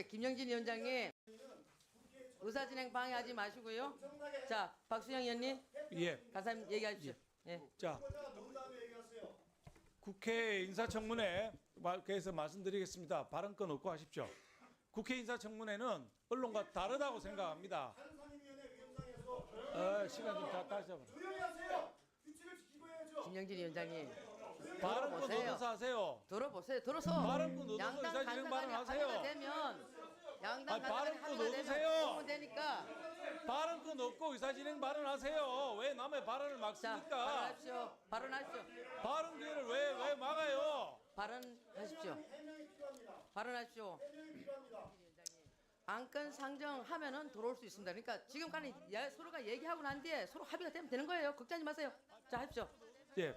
그러니까 김영진 위원장님 의사진행 방해하지 마시고요. 자, 박수영 의원님. 예. 간사님 얘기하십시오. 예. 자, 국회 인사청문회 계속 말씀드리겠습니다. 발언권 없고 하십시오. 국회 인사청문회는 언론과 다르다고 생각합니다. 시간 좀 다시 잡아. 조용히 하세요. 규칙을 지키고 해야죠. 김영진 위원장님. 발언권 얻어서 하세요. 들어보세요. 들어서 발언권 얻어서 양당 의사진행 간사간이 발언하세요. 합의가 되면 양당 아니, 간사간이 발언권 합의가 되면 얻으세요. 보면 되니까. 발언권 없고 의사진행 발언하세요. 왜 남의 발언을 자, 막습니까? 발언하십시오. 발언하십시오. 발언 기회를 왜 막아요? 발언하십시오. 발언하십시오. 안건 상정하면은 들어올 수 있습니다. 그러니까 지금까지 서로가 얘기하고 난 뒤에 서로 합의가 되면 되는 거예요. 걱정하지 마세요. 자, 하십시오. 예.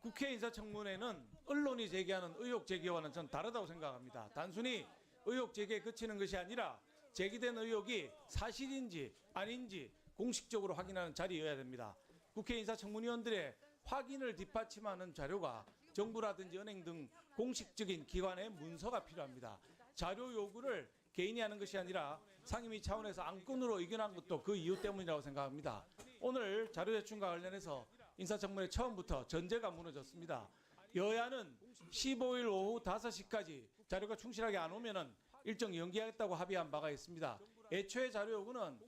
국회 인사청문회는 언론이 제기하는 의혹 제기와는 전 다르다고 생각합니다. 단순히 의혹 제기에 그치는 것이 아니라 제기된 의혹이 사실인지 아닌지 공식적으로 확인하는 자리여야 됩니다. 국회 인사청문위원들의 확인을 뒷받침하는 자료가 정부라든지 은행 등 공식적인 기관의 문서가 필요합니다. 자료 요구를 개인이 하는 것이 아니라 상임위 차원에서 안건으로 의견한 것도 그 이유 때문이라고 생각합니다. 오늘 자료 제출과 관련해서 인사청문회 처음부터 전제가 무너졌습니다. 여야는 15일 오후 5시까지 자료가 충실하게 안 오면은 일정 연기하겠다고 합의한 바가 있습니다. 애초에 자료 요구는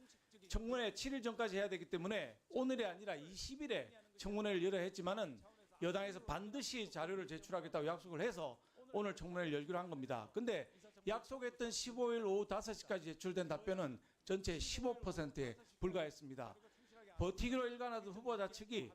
청문회 7일 전까지 해야 되기 때문에 오늘이 아니라 20일에 청문회를 열어야 했지만은 여당에서 반드시 자료를 제출하겠다고 약속을 해서 오늘 청문회를 열기로 한 겁니다. 근데 약속했던 15일 오후 5시까지 제출된 답변은 전체 15%에 불과했습니다. 버티기로 일관하던 후보자 측이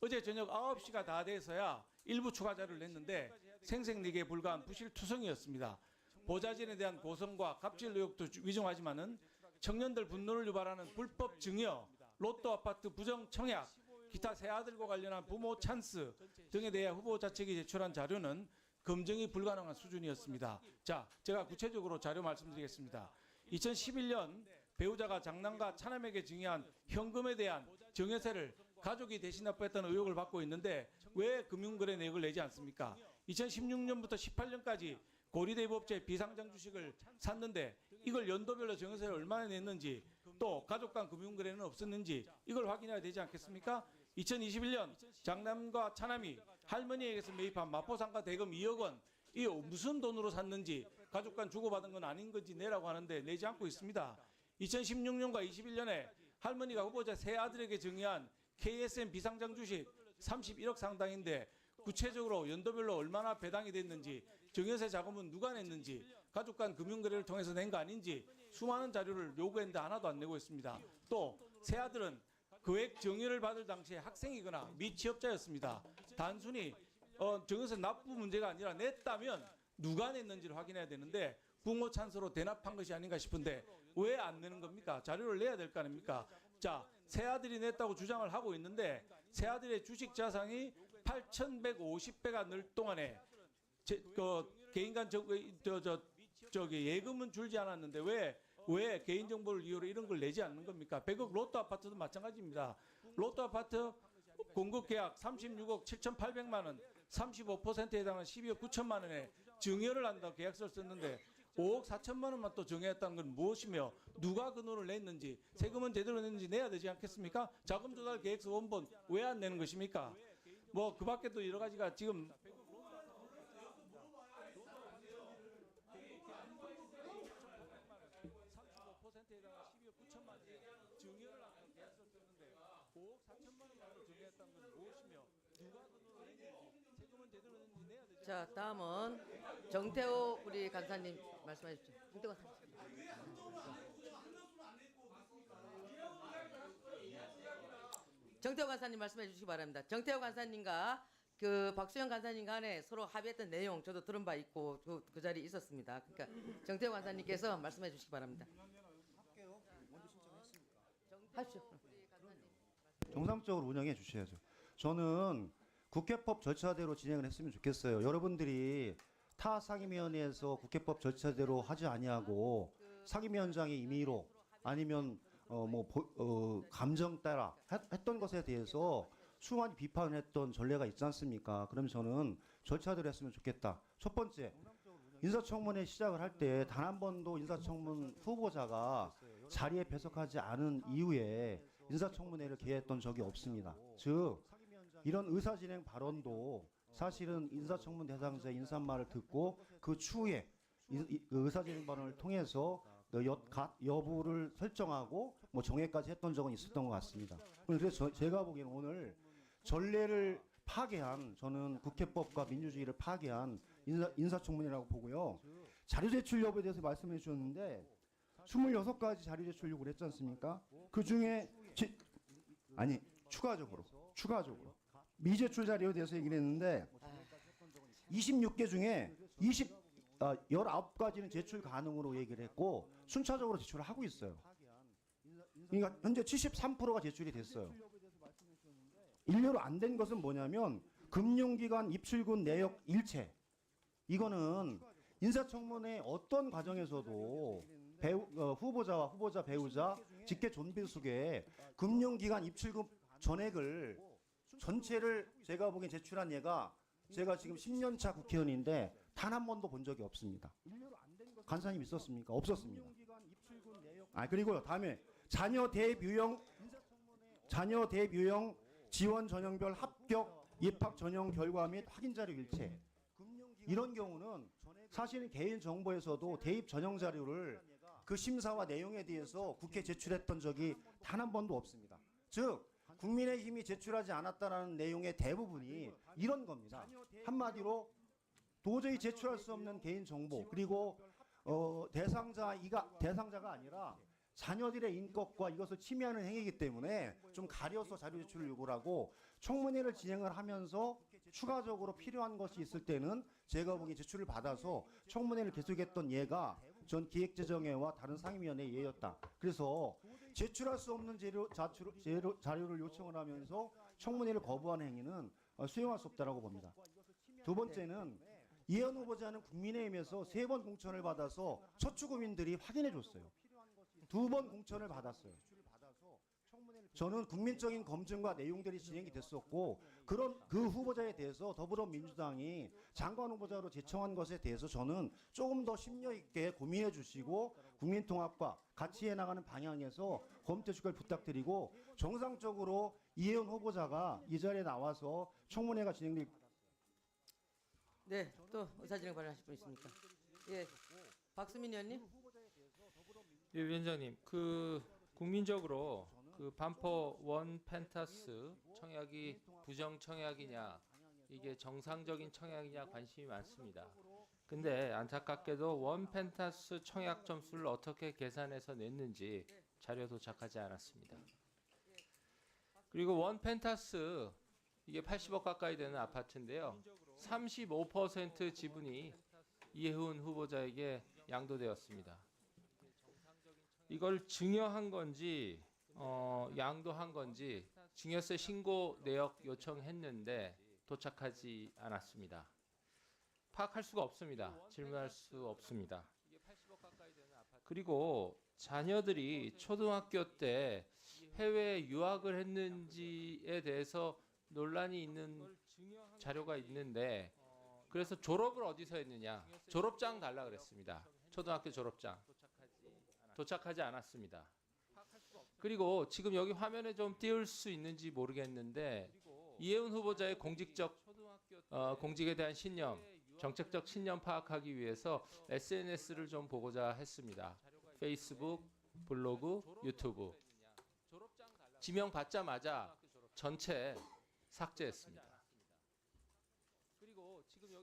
어제 저녁 9시가 다 돼서야 일부 추가 자료를 냈는데 생색내기에 불과한 부실투성이었습니다. 보좌진에 대한 고성과 갑질 의혹도 위중하지만은 청년들 분노를 유발하는 불법 증여, 로또 아파트 부정 청약, 기타 새 아들과 관련한 부모 찬스 등에 대해 후보자 측이 제출한 자료는 검증이 불가능한 수준이었습니다. 자, 제가 구체적으로 자료 말씀드리겠습니다. 2011년 배우자가 장남과 차남에게 증여한 현금에 대한 증여세를 가족이 대신 납부했다는 의혹을 받고 있는데 왜 금융거래 내역을 내지 않습니까? 2016년부터 18년까지 고리대부업체 비상장 주식을 샀는데 이걸 연도별로 증여세를 얼마나 냈는지 또 가족 간 금융거래는 없었는지 이걸 확인해야 되지 않겠습니까? 2021년 장남과 차남이 할머니에게서 매입한 마포상가 대금 2억 원 이 무슨 돈으로 샀는지 가족 간 주고받은 건 아닌 건지 내라고 하는데 내지 않고 있습니다. 2016년과 21년에 할머니가 후보자 세 아들에게 증여한 KSM 비상장 주식 31억 상당인데 구체적으로 연도별로 얼마나 배당이 됐는지 증여세 자금은 누가 냈는지 가족 간 금융거래를 통해서 낸 거 아닌지 수많은 자료를 요구했는데 하나도 안 내고 있습니다. 또 세 아들은 거액 증여를 받을 당시에 학생이거나 미취업자였습니다. 단순히 증여세 납부 문제가 아니라 냈다면 누가 냈는지를 확인해야 되는데 부모 찬스로 대납한 것이 아닌가 싶은데 왜 안 내는 겁니까? 자료를 내야 될 거 아닙니까? 자, 새 아들이 냈다고 주장을 하고 있는데 새 아들의 주식 자산이 8,150배가 늘 동안에 개인간 예금은 줄지 않았는데 왜 개인정보를 이유로 이런 걸 내지 않는 겁니까? 100억 로또 아파트도 마찬가지입니다. 로또 아파트 공급 계약 36억 7,800만 원, 35%에 해당하는 12억 9천만 원에 증여를 한다고 계약서를 썼는데 5억 4천만 원만 또 증여했다는 건 무엇이며 누가 그 돈을 냈는지 세금은 제대로 냈는지 내야 되지 않겠습니까? 자금 조달 계획서 원본 왜 안 내는 것입니까? 뭐 그 밖에 또 여러 가지가 지금 %에 해당하는 12억 9천만 원에 증여를 한다고 계약서를 썼는데 5억 4천만 원만으로 증여했다는 건 무엇이며 누가 그 돈을 냈는지 세금은 제대로 냈는지 내야 되지. 자, 다음은 정태호 우리 간사님 말씀해 주십시오. 정태호 간사님. 정태호 간사님 말씀해 주시기 바랍니다. 정태호 간사님과 그 박수영 간사님 간에 서로 합의했던 내용 저도 들은 바 있고 그 자리에 있었습니다. 그러니까 정태호 간사님께서 말씀해 주시기 바랍니다. 하십시오. 정상적으로 운영해 주셔야죠. 저는 국회법 절차대로 진행을 했으면 좋겠어요. 여러분들이 타 상임위원회에서 국회법 절차대로 하지 아니하고 상임위원장의 임의로 아니면 감정 따라 했던 것에 대해서 수많이 비판을 했던 전례가 있지 않습니까? 그럼 저는 절차대로 했으면 좋겠다. 첫 번째, 인사청문회 시작을 할 때 단 한 번도 인사청문 후보자가 자리에 배석하지 않은 이후에 인사청문회를 개했던 적이 없습니다. 즉 이런 의사진행 발언도 사실은 인사청문 대상자의 인사말을 듣고 그 추후에 그 의사진행 발언을 통해서 그 여부를 설정하고 뭐 정회까지 했던 적은 있었던 것 같습니다. 그래서 제가 보기에는 오늘 전례를 파괴한, 저는 국회법과 민주주의를 파괴한 인사청문회라고 보고요. 자료 제출 여부에 대해서 말씀해 주셨는데 26가지 자료 제출 요구를 했지 않습니까? 그 중에 추가적으로 미제출 자료에 대해서 얘기를 했는데 26개 중에 19가지는 제출 가능으로 얘기를 했고 순차적으로 제출을 하고 있어요. 그러니까 현재 73%가 제출이 됐어요. 일례로 안 된 것은 뭐냐면 금융기관 입출금 내역 일체. 이거는 인사청문회 어떤 과정에서도 후보자와 후보자 배우자 직계 존비 속에 금융기관 입출금 전액을 전체를 제가 보기엔 제출한 예가 제가 지금 10년차 국회의원인데 단 한 번도 본 적이 없습니다. 간사님 있었습니까? 없었습니다. 그리고요. 다음에 자녀 대유형 지원 전형별 합격 입학 전형 결과 및 확인 자료 일체. 이런 경우는 사실은 개인 정보에서도 대입 전형 자료를 그 심사와 내용에 대해서 국회에 제출했던 적이 단 한 번도 없습니다. 즉 국민의힘이 제출하지 않았다라는 내용의 대부분이 이런 겁니다. 한마디로 도저히 제출할 수 없는 개인 정보, 그리고 대상자가 아니라 자녀들의 인격과 이것을 침해하는 행위이기 때문에 좀 가려서 자료 제출을 요구를 하고, 청문회를 진행을 하면서 추가적으로 필요한 것이 있을 때는 제가 보기엔 제출을 받아서 청문회를 계속했던 예가 전 기획재정회와 다른 상임위원회의 예였다. 그래서 제출할 수 없는 자료를 요청을 하면서 청문회를 거부하는 행위는 수용할 수 없다라고 봅니다. 두 번째는 이현 후보자는 국민의힘에서 3번 공천을 받아서 서초구민들이 확인해 줬어요. 2번 공천을 받았어요. 저는 국민적인 검증과 내용들이 진행이 됐었고, 그런 그 후보자에 대해서 더불어민주당이 장관 후보자로 제청한 것에 대해서 저는 조금 더 심려 있게 고민해 주시고 국민통합과 같이 해나가는 방향에서 검토해 주길 부탁드리고, 정상적으로 이혜원 후보자가 이 자리에 나와서 청문회가 진행될. 네, 또 의사진행 발언하실 분 있습니까? 예, 박수민 의원님. 예, 위원장님, 국민적으로 반포 원 펜타스 청약이 부정 청약이냐, 이게 정상적인 청약이냐 관심이 많습니다. 근데 안타깝게도 원 펜타스 청약 점수를 어떻게 계산해서 냈는지 자료 도착하지 않았습니다. 그리고 원 펜타스 이게 80억 가까이 되는 아파트인데요. 35% 지분이 이혜훈 후보자에게 양도되었습니다. 이걸 증여한 건지 양도한 건지 증여세 신고 내역 요청했는데 도착하지 않았습니다. 파악할 수가 없습니다. 질문할 수 없습니다. 그리고 자녀들이 초등학교 때 해외에 유학을 했는지에 대해서 논란이 있는 자료가 있는데, 그래서 졸업을 어디서 했느냐, 졸업장 달라 그랬습니다. 초등학교 졸업장 도착하지 않았습니다. 그리고 지금 여기 화면에 좀 띄울 수 있는지 모르겠는데, 이혜훈 후보자의 공직에 대한 신념, 정책적 신념 파악하기 위해서 SNS를 좀 보고자 했습니다. 페이스북, 블로그, 유튜브. 지명 받자마자 전체 삭제했습니다.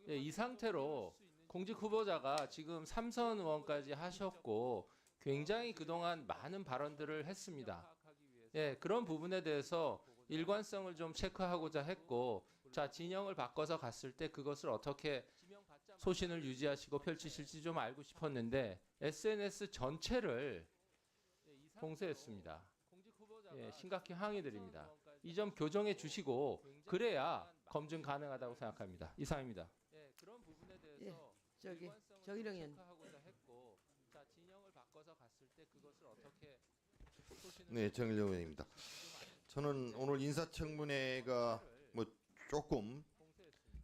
예, 이 상태로 공직 후보자가 지금 3선 의원까지 하셨고 굉장히 그동안 많은 발언들을 했습니다. 예, 그런 부분에 대해서 일관성을 좀 체크하고자 했고, 자, 진영을 바꿔서 갔을 때 그것을 어떻게 소신을 유지하시고 펼치실지 좀 알고 싶었는데 SNS 전체를 봉쇄했습니다. 예, 심각히 항의드립니다. 이 점 교정해 주시고 그래야 검증 가능하다고 생각합니다. 이상입니다. 예, 정일영 의원. 네, 정일영 의원입니다. 저는 오늘 인사청문회가 뭐 조금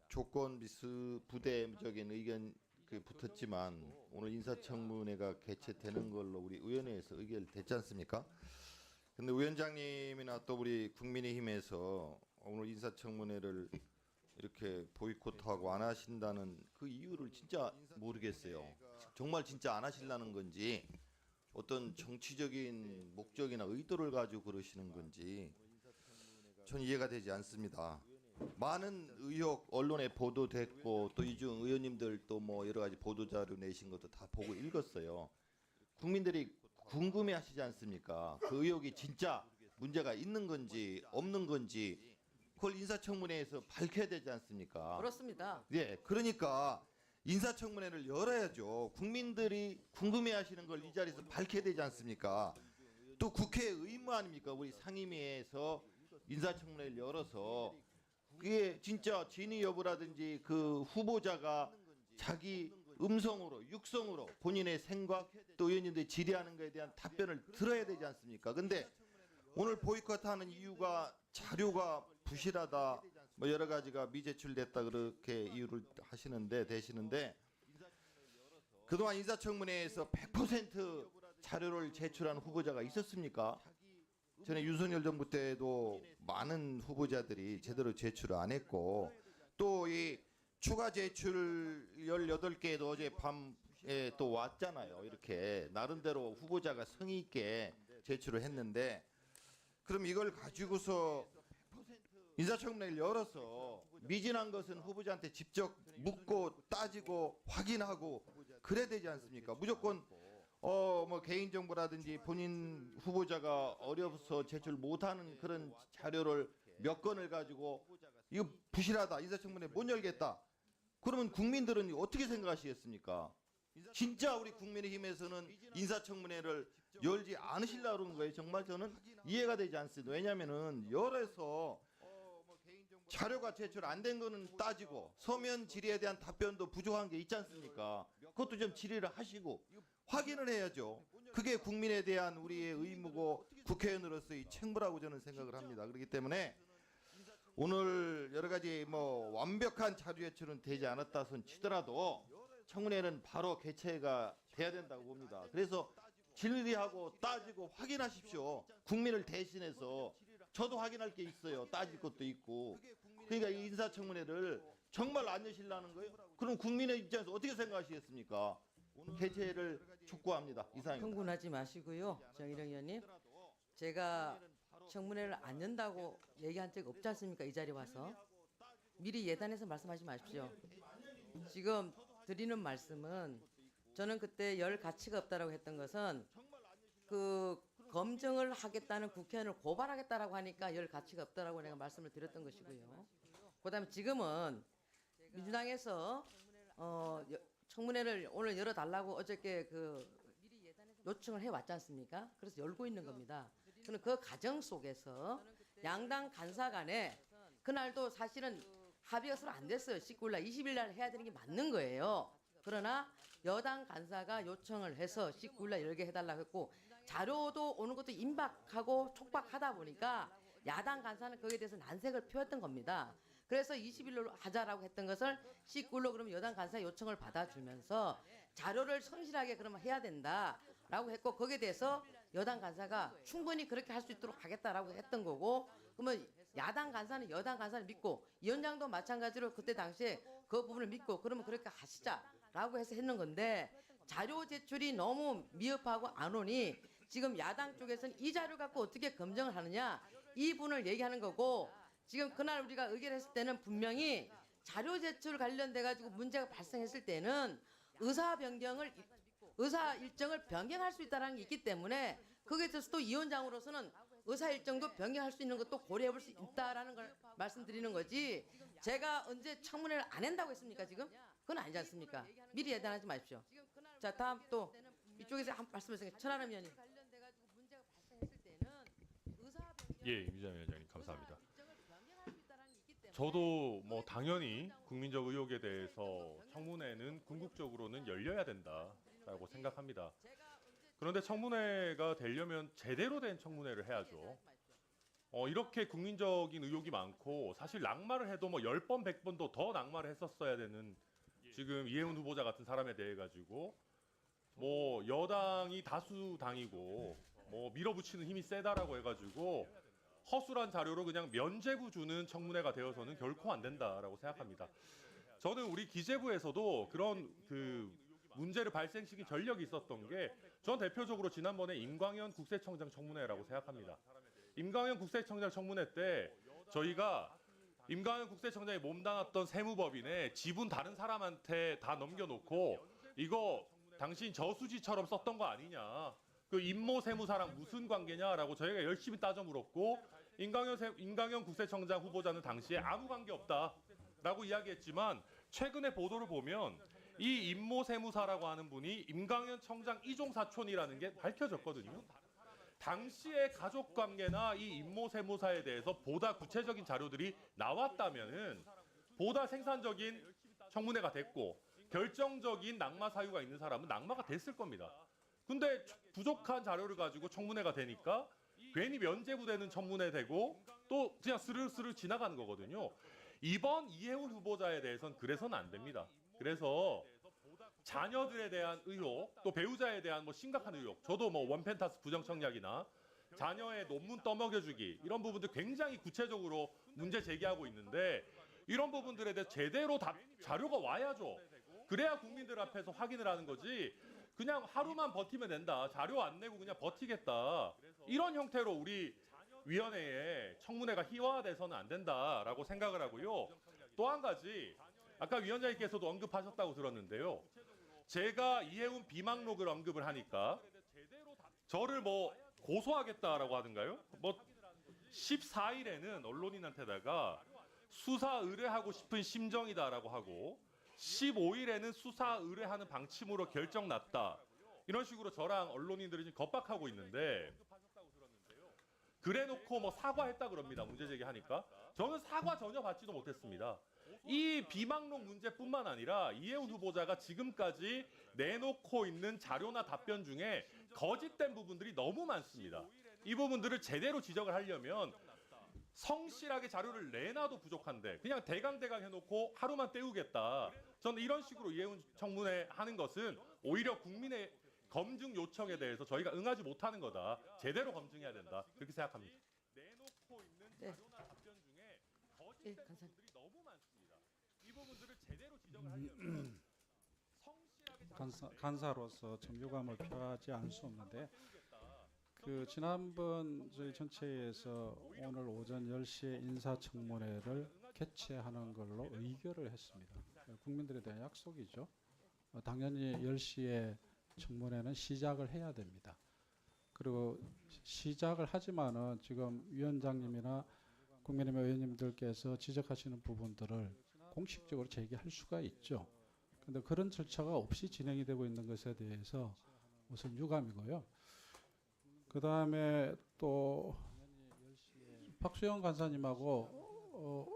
조건 미스 부대적인 의견 붙었지만 오늘 인사청문회가 개최되는 걸로 우리 의원회에서 의결됐지 않습니까? 근데 위원장님이나 또 우리 국민의힘에서 오늘 인사청문회를 이렇게 보이콧하고 안 하신다는 그 이유를 진짜 모르겠어요. 정말 진짜 안 하시려는 건지 어떤 정치적인 목적이나 의도를 가지고 그러시는 건지 전 이해가 되지 않습니다. 많은 의혹 언론에 보도됐고 또 이중 의원님들 또 뭐 여러 가지 보도 자료 내신 것도 다 보고 읽었어요. 국민들이 궁금해하시지 않습니까? 그 의혹이 진짜 문제가 있는 건지 없는 건지 그걸 인사청문회에서 밝혀야 되지 않습니까? 그렇습니다. 예, 그러니까 인사청문회를 열어야죠. 국민들이 궁금해하시는 걸 이 자리에서 밝혀야 되지 않습니까? 또 국회 의무 아닙니까? 우리 상임위에서 인사청문회를 열어서 그게 진짜 진위 여부라든지 그 후보자가 자기 음성으로 육성으로 본인의 생각 또 의원님들이 질의하는 것에 대한 답변을 들어야 되지 않습니까? 근데 오늘 보이콧하는 이유가 자료가 부실하다 뭐 여러 가지가 미제출됐다 그렇게 이유를 되시는데 그동안 인사청문회에서 100% 자료를 제출한 후보자가 있었습니까? 전에 윤석열 정부 때도 많은 후보자들이 제대로 제출을 안 했고 또 이 추가 제출 18개도 어제 밤에 또 왔잖아요. 이렇게 나름대로 후보자가 성의 있게 제출을 했는데 그럼 이걸 가지고서 인사청문회를 열어서 미진한 것은 후보자한테 직접 묻고 따지고 확인하고 그래야 되지 않습니까? 무조건 뭐 개인정보라든지 본인 후보자가 어려서 제출 못하는 그런 자료를 몇 건을 가지고 이거 부실하다 인사청문회 못 열겠다 그러면 국민들은 어떻게 생각하시겠습니까? 진짜 우리 국민의힘에서는 인사청문회를 열지 않으시려고 그러는 거예요. 정말 저는 이해가 되지 않습니다. 왜냐하면은 열어서 자료가 제출 안 된 거는 따지고 서면 질의에 대한 답변도 부족한 게 있지 않습니까? 그것도 좀 질의를 하시고 확인을 해야죠. 그게 국민에 대한 우리의 의무고 국회의원으로서의 책무라고 저는 생각을 합니다. 그렇기 때문에 오늘 여러 가지 뭐 완벽한 자료 제출은 되지 않았다 손 치더라도 청문회는 바로 개최가 돼야 된다고 봅니다. 그래서 질의하고 따지고 확인하십시오. 국민을 대신해서 저도 확인할 게 있어요. 따질 것도 있고. 그러니까 이 인사청문회를 정말 안 여시려는 거예요? 그럼 국민의 입장에서 어떻게 생각하시겠습니까? 개최를 촉구합니다. 이상입니다. 흥분하지 마시고요. 정일영 의원님. 제가 청문회를 안 연다고 얘기한 적 없지 않습니까? 이 자리에 와서. 미리 예단해서 말씀하지 마십시오. 지금 드리는 말씀은 저는 그때 열 가치가 없다라고 했던 것은 그 검증을 하겠다는 국회의원을 고발하겠다라고 하니까 열 가치가 없다라고 내가 말씀을 드렸던 것이고요. 그다음에 지금은 민주당에서 청문회를 오늘 열어달라고 어저께 그 요청을 해왔지 않습니까? 그래서 열고 있는 겁니다. 저는 그 과정 속에서 양당 간사 간에 그날도 사실은 합의가 서로 안 됐어요. 19일 날, 20일 날 해야 되는 게 맞는 거예요. 그러나 여당 간사가 요청을 해서 19일 날 열게 해달라고 했고 자료도 오는 것도 임박하고 촉박하다 보니까 야당 간사는 거기에 대해서 난색을 표했던 겁니다. 그래서 20일로 하자라고 했던 것을 19일로 그러면 여당 간사 요청을 받아주면서 자료를 성실하게 그러면 해야 된다라고 했고 거기에 대해서 여당 간사가 충분히 그렇게 할 수 있도록 하겠다라고 했던 거고 그러면 야당 간사는 여당 간사를 믿고 위원장도 마찬가지로 그때 당시에 그 부분을 믿고 그러면 그렇게 하시자라고 해서 했는 건데 자료 제출이 너무 미흡하고 안 오니 지금 야당 쪽에서는 이 자료 갖고 어떻게 검증을 하느냐 이 부분을 얘기하는 거고 지금 그날 우리가 의결했을 때는 분명히 자료 제출 관련돼 가지고 문제가 발생했을 때는 의사 일정을 변경할 수 있다는 게 있기 때문에 거기에 대해서 또 위원장으로서는 의사 일정도 변경할 수 있는 것도 고려해 볼 수 있다라는 걸 말씀드리는 거지 제가 언제 청문회를 안 한다고 했습니까 지금? 그건 아니지 않습니까? 미리 예단하지 마십시오. 자 다음 또 이쪽에서 한 말씀하세요. 천하람 의원님. 예, 이미정 위원장님 감사합니다. 저도 뭐 당연히 국민적 의혹에 대해서 청문회는 궁극적으로는 열려야 된다라고 생각합니다. 그런데 청문회가 되려면 제대로 된 청문회를 해야죠. 이렇게 국민적인 의혹이 많고 사실 낙마를 해도 뭐 10번, 100번도 더 낙마를 했었어야 되는 지금 이해훈 후보자 같은 사람에 대해 가지고 뭐 여당이 다수당이고 뭐 밀어붙이는 힘이 세다라고 해가지고 허술한 자료로 그냥 면죄부 주는 청문회가 되어서는 결코 안 된다라고 생각합니다. 저는 우리 기재부에서도 그런 그 문제를 발생시킨 전력이 있었던 게 전 대표적으로 지난번에 임광현 국세청장 청문회라고 생각합니다. 임광현 국세청장 청문회 때 저희가 임광현 국세청장이 몸담았던 세무법인에 지분 다른 사람한테 다 넘겨놓고 이거 당신 저수지처럼 썼던 거 아니냐, 그 임모 세무사랑 무슨 관계냐라고 저희가 열심히 따져 물었고 임광현 국세청장 후보자는 당시에 아무 관계 없다라고 이야기했지만 최근에 보도를 보면 이 임모 세무사라고 하는 분이 임광현 청장 이종 사촌이라는 게 밝혀졌거든요. 당시의 가족 관계나 이 임모 세무사에 대해서 보다 구체적인 자료들이 나왔다면은 보다 생산적인 청문회가 됐고 결정적인 낙마 사유가 있는 사람은 낙마가 됐을 겁니다. 근데 부족한 자료를 가지고 청문회가 되니까 괜히 면죄부되는 청문회 되고 또 그냥 스르르 지나가는 거거든요. 이번 이해훈 후보자에 대해서는 그래서는 안 됩니다. 그래서 자녀들에 대한 의혹, 또 배우자에 대한 뭐 심각한 의혹, 저도 뭐 원펜타스 부정청약이나 자녀의 논문 떠먹여주기 이런 부분들 굉장히 구체적으로 문제 제기하고 있는데 이런 부분들에 대해 제대로 자료가 와야죠. 그래야 국민들 앞에서 확인을 하는 거지. 그냥 하루만 버티면 된다. 자료 안 내고 그냥 버티겠다. 이런 형태로 우리 위원회에 청문회가 희화화돼서는 안 된다라고 생각을 하고요. 또 한 가지 아까 위원장님께서도 언급하셨다고 들었는데요. 제가 이해훈 비망록을 언급을 하니까 저를 뭐 고소하겠다라고 하던가요? 뭐 14일에는 언론인한테다가 수사 의뢰하고 싶은 심정이다라고 하고 15일에는 수사 의뢰하는 방침으로 결정 났다. 이런 식으로 저랑 언론인들이 지금 겁박하고 있는데 그래놓고 뭐 사과했다 그럽니다. 문제 제기하니까. 저는 사과 전혀 받지도 못했습니다. 이 비망록 문제뿐만 아니라 이해훈 후보자가 지금까지 내놓고 있는 자료나 답변 중에 거짓된 부분들이 너무 많습니다. 이 부분들을 제대로 지적을 하려면 성실하게 자료를 내놔도 부족한데 그냥 대강대강 해놓고 하루만 때우겠다. 저는 이런 식으로 이해훈 청문회 하는 것은 오히려 국민의 검증 요청에 대해서 저희가 응하지 못하는 거다. 제대로 검증해야 된다. 그렇게 생각합니다. 내놓고 있는 자료나 답변 중에 거짓된 부분들이 너무 많습니다. 이 부분들을 제대로 지적을 하려면 성실하게 간사로서 좀 유감을 표하지 않을 수 없는데 그 지난번 저희 전체에서 오늘 오전 10시에 인사청문회를 개최하는 걸로 의결을 했습니다. 국민들에 대한 약속이죠. 당연히 10시에 청문회는 시작을 해야 됩니다. 그리고 시작을 하지만은 지금 위원장님이나 국민의힘 의원님들께서 지적하시는 부분들을 공식적으로 제기할 수가 있죠. 그런데 그런 절차가 없이 진행이 되고 있는 것에 대해서 우선 유감이고요. 그 다음에 또 박수영 간사님하고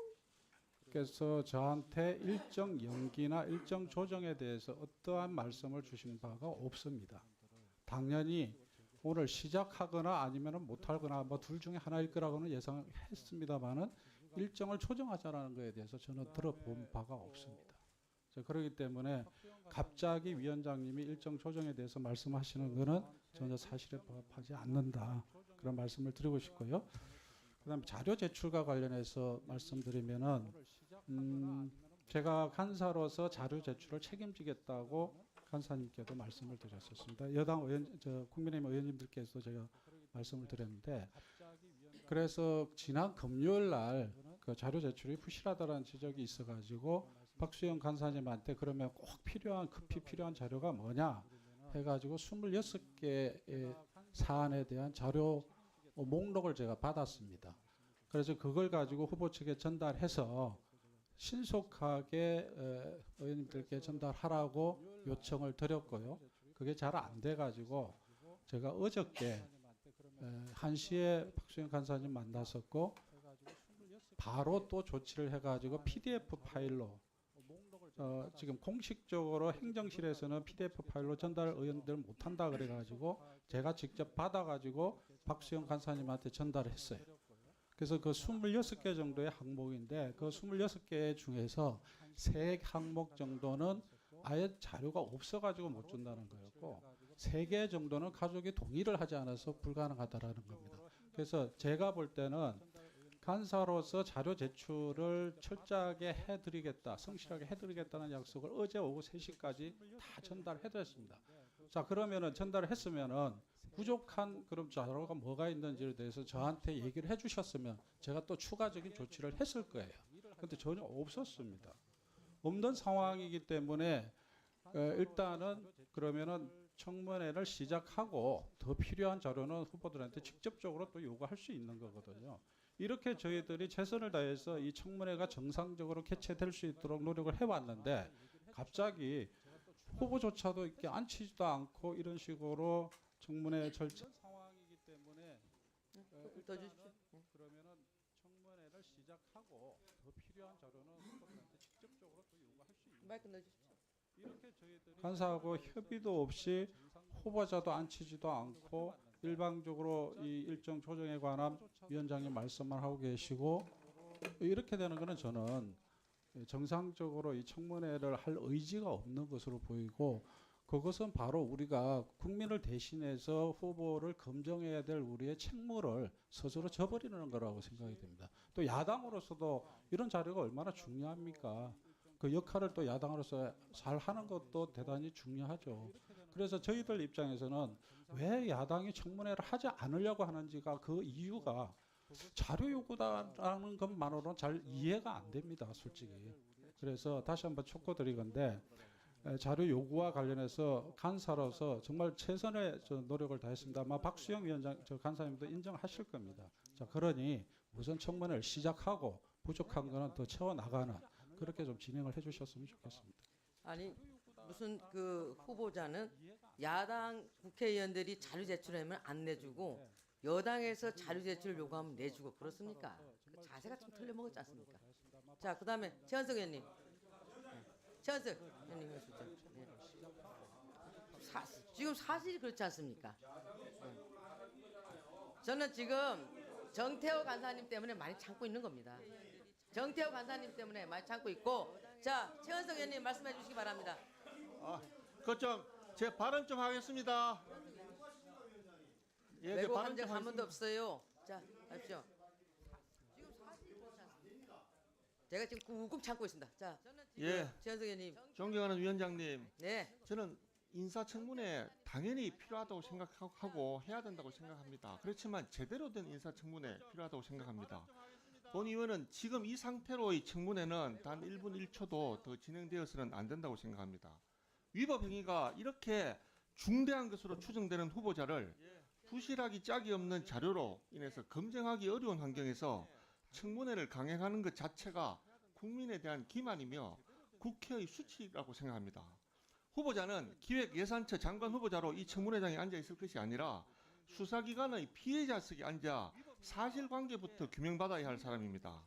께서 저한테 일정 연기나 일정 조정에 대해서 어떠한 말씀을 주신 바가 없습니다. 당연히 오늘 시작하거나 아니면 못하거나 뭐 둘 중에 하나일 거라고는 예상했습니다만은 일정을 조정하자라는 것에 대해서 저는 들어본 바가 없습니다. 그렇기 때문에 갑자기 위원장님이 일정 조정에 대해서 말씀하시는 것은 전혀 사실에 부합하지 않는다. 그런 말씀을 드리고 싶고요. 그다음에 자료 제출과 관련해서 말씀드리면은 제가 간사로서 자료 제출을 책임지겠다고 간사님께도 말씀을 드렸었습니다. 여당 의원, 국민의힘 의원님들께서 제가 말씀을 드렸는데 그래서 지난 금요일 날 그 자료 제출이 부실하다라는 지적이 있어가지고 박수영 간사님한테 그러면 꼭 급히 필요한 자료가 뭐냐 해가지고 26개의 사안에 대한 자료 목록을 제가 받았습니다. 그래서 그걸 가지고 후보 측에 전달해서 신속하게 의원님들께 전달하라고 요청을 드렸고요. 그게 잘 안 돼가지고 제가 어저께 1시에 박수영 간사님 만났었고 바로 또 조치를 해가지고 PDF 파일로 지금 공식적으로 행정실에서는 PDF 파일로 전달 의원들 못한다 그래가지고 제가 직접 받아가지고 박수영 간사님한테 전달을 했어요. 그래서 그 26개 정도의 항목인데 그 26개 중에서 3항목 정도는 아예 자료가 없어가지고 못 준다는 거였고 3개 정도는 가족이 동의를 하지 않아서 불가능하다라는 겁니다. 그래서 제가 볼 때는 간사로서 자료 제출을 철저하게 해드리겠다, 성실하게 해드리겠다는 약속을 어제 오후 3시까지 다 전달해드렸습니다. 자, 그러면은 전달을 했으면은 부족한 그럼 자료가 뭐가 있는지에 대해서 저한테 얘기를 해주셨으면 제가 또 추가적인 조치를 했을 거예요. 근데 전혀 없었습니다. 없는 상황이기 때문에 일단은 그러면은 청문회를 시작하고 더 필요한 자료는 후보들한테 직접적으로 또 요구할 수 있는 거거든요. 이렇게 저희들이 최선을 다해서 이 청문회가 정상적으로 개최될 수 있도록 노력을 해왔는데 갑자기 후보조차도 이렇게 앉히지도 않고 이런 식으로 청문회 절차 상황이기 때문에 더 주십시오. 그러면은 청문회를 시작하고 더 필요한 자료는 후보들한테 직접적으로 또 요구할 수 있는 마이크 넣어주십시오. 이렇게 저희들이 간사하고 협의도 없이 후보자도 앉히지도 않고 일방적으로 이 일정 조정에 관한 위원장님 말씀만 하고 계시고 이렇게 되는 거는 저는 정상적으로 이 청문회를 할 의지가 없는 것으로 보이고 그것은 바로 우리가 국민을 대신해서 후보를 검증해야 될 우리의 책무를 스스로 저버리는 거라고 생각이 됩니다. 또 야당으로서도 이런 자료가 얼마나 중요합니까? 그 역할을 또 야당으로서 잘 하는 것도 대단히 중요하죠. 그래서 저희들 입장에서는 왜 야당이 청문회를 하지 않으려고 하는지가 그 이유가 자료 요구다라는 것만으로는 잘 이해가 안 됩니다, 솔직히. 그래서 다시 한번 촉구드리건데 자료 요구와 관련해서 간사로서 정말 최선의 노력을 다했습니다. 아마 박수영 위원장, 저 간사님도 인정하실 겁니다. 자, 그러니 우선 청문회를 시작하고 부족한 거는 더 채워나가는 그렇게 좀 진행을 해주셨으면 좋겠습니다. 아니 무슨 그 후보자는 야당 국회의원들이 자료 제출하면 안 내주고 여당에서 자료 제출 요구하면 내주고 그렇습니까? 그 자세가 좀 틀려먹었지 않습니까? 자, 그다음에 최현석 의원님. 최현석 의원님 해주시죠. 네. 지금 사실이 그렇지 않습니까? 저는 지금 정태호 간사님 때문에 많이 참고 있는 겁니다. 정태호 간사님 때문에 많이 참고 있고, 자, 최현석 의원님 말씀해 주시기 바랍니다. 제 발언 좀 하겠습니다. 제 왜곡 발언 함정 좀 한 번도 하겠습니다. 없어요. 자, 하십시오. 지금 사실이 그렇지 않습니까? 제가 지금 꾹꾹 참고 있습니다. 자, 예, 최현석 의원님. 존경하는 위원장님, 네. 저는 인사청문회 당연히 필요하다고 생각하고 해야 된다고 생각합니다. 그렇지만 제대로 된 인사청문회 필요하다고 생각합니다. 본 의원은 지금 이 상태로의 청문회는 단 1분 1초도 더 진행되어서는 안 된다고 생각합니다. 위법 행위가 이렇게 중대한 것으로 추정되는 후보자를 부실하기 짝이 없는 자료로 인해서 검증하기 어려운 환경에서 청문회를 강행하는 것 자체가 국민에 대한 기만이며 국회의 수치라고 생각합니다. 후보자는 기획예산처 장관 후보자로 이 청문회장에 앉아 있을 것이 아니라 수사기관의 피해자석에 앉아 사실관계부터 규명받아야 할 사람입니다.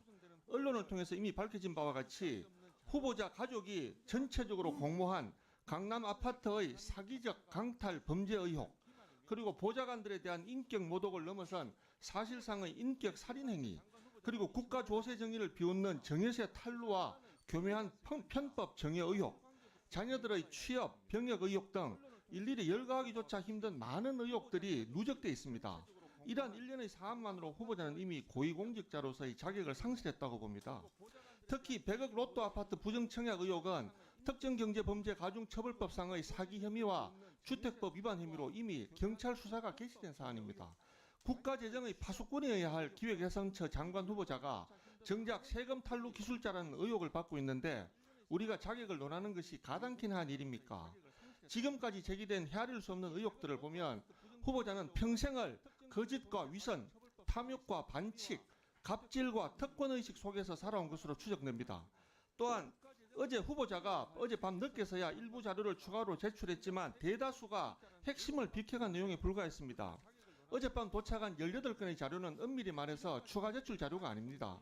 언론을 통해서 이미 밝혀진 바와 같이 후보자 가족이 전체적으로 공모한 강남 아파트의 사기적 강탈 범죄 의혹, 그리고 보좌관들에 대한 인격 모독을 넘어선 사실상의 인격 살인 행위, 그리고 국가 조세 정의를 비웃는 정여세 탈루와 교묘한 편법 정여 의혹, 자녀들의 취업, 병역 의혹 등 일일이 열거하기조차 힘든 많은 의혹들이 누적돼 있습니다. 이러한 일련의 사안만으로 후보자는 이미 고위공직자로서의 자격을 상실했다고 봅니다. 특히 100억 로또 아파트 부정청약 의혹은 특정경제범죄가중처벌법상의 사기 혐의와 주택법 위반 혐의로 이미 경찰 수사가 개시된 사안입니다. 국가재정의 파수꾼이어야 할 기획예산처 장관 후보자가 정작 세금 탈루 기술자라는 의혹을 받고 있는데 우리가 자격을 논하는 것이 가당키나 한 일입니까? 지금까지 제기된 헤아릴 수 없는 의혹들을 보면 후보자는 평생을 거짓과 위선, 탐욕과 반칙, 갑질과 특권의식 속에서 살아온 것으로 추정됩니다. 또한 어제 후보자가 어젯밤 늦게서야 일부 자료를 추가로 제출했지만 대다수가 핵심을 비켜간 내용에 불과했습니다. 어젯밤 도착한 18건의 자료는 엄밀히 말해서 추가 제출 자료가 아닙니다.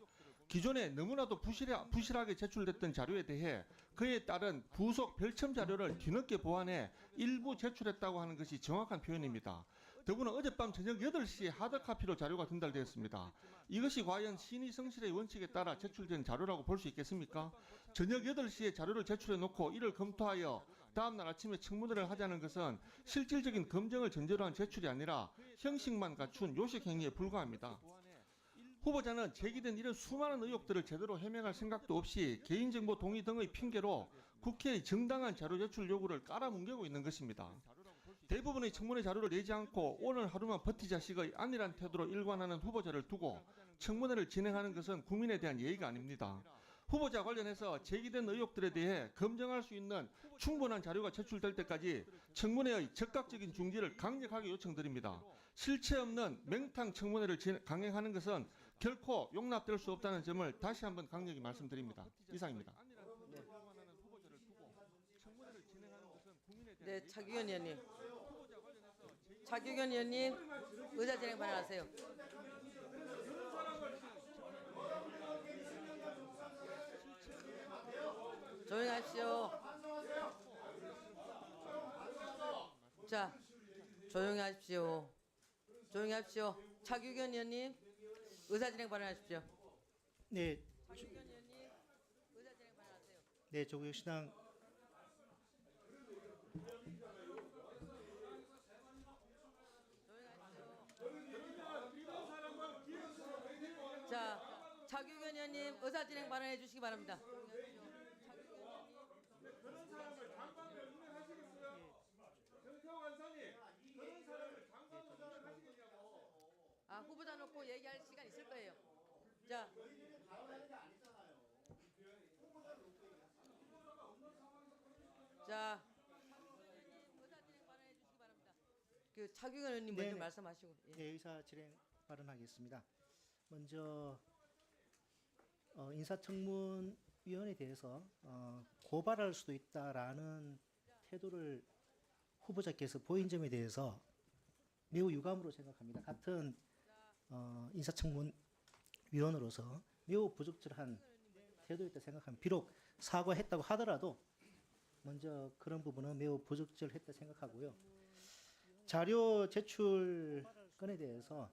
기존에 너무나도 부실하게 제출됐던 자료에 대해 그에 따른 부속 별첨 자료를 뒤늦게 보완해 일부 제출했다고 하는 것이 정확한 표현입니다. 더구나 어젯밤 저녁 8시에 하드카피로 자료가 전달되었습니다. 이것이 과연 신의 성실의 원칙에 따라 제출된 자료라고 볼 수 있겠습니까? 저녁 8시에 자료를 제출해 놓고 이를 검토하여 다음날 아침에 청문회를 하자는 것은 실질적인 검증을 전제로 한 제출이 아니라 형식만 갖춘 요식 행위에 불과합니다. 후보자는 제기된 이런 수많은 의혹들을 제대로 해명할 생각도 없이 개인정보 동의 등의 핑계로 국회의 정당한 자료 제출 요구를 깔아뭉개고 있는 것입니다. 대부분의 청문회 자료를 내지 않고 오늘 하루만 버티자식의 안일한 태도로 일관하는 후보자를 두고 청문회를 진행하는 것은 국민에 대한 예의가 아닙니다. 후보자 관련해서 제기된 의혹들에 대해 검증할 수 있는 충분한 자료가 제출될 때까지 청문회의 적극적인 중지를 강력하게 요청드립니다. 실체 없는 맹탕 청문회를 강행하는 것은 결코 용납될 수 없다는 점을 다시 한번 강력히 말씀드립니다. 이상입니다. 네, 차규현 의원님. 차규현 의원님, 의사 진행 발언하세요. 조용히 하십시오. 자, 조용히 하십시오. 조용히 하십시오. 차규현 의원님, 의사 진행 발언하십시오. 네, 차규현 의원님, 의사 진행 발언하세요. 네, 조국혁신당 자, 차규현 의원님, 의사 진행 발언해 주시기 바랍니다. 아, 후보자 놓고 얘기할 시간 있을 거예요. 자, 자, 의사 진행 발언해 주시기 바랍니다. 그 차규현 의원님 먼저 네네. 말씀하시고. 예. 네, 의사 진행 발언하겠습니다. 먼저 인사청문위원회에 대해서 고발할 수도 있다라는 태도를 후보자께서 보인 점에 대해서 매우 유감으로 생각합니다. 같은 인사청문위원으로서 매우 부적절한 태도였다 생각합니다. 비록 사과했다고 하더라도 먼저 그런 부분은 매우 부적절했다 생각하고요. 자료 제출 건에 대해서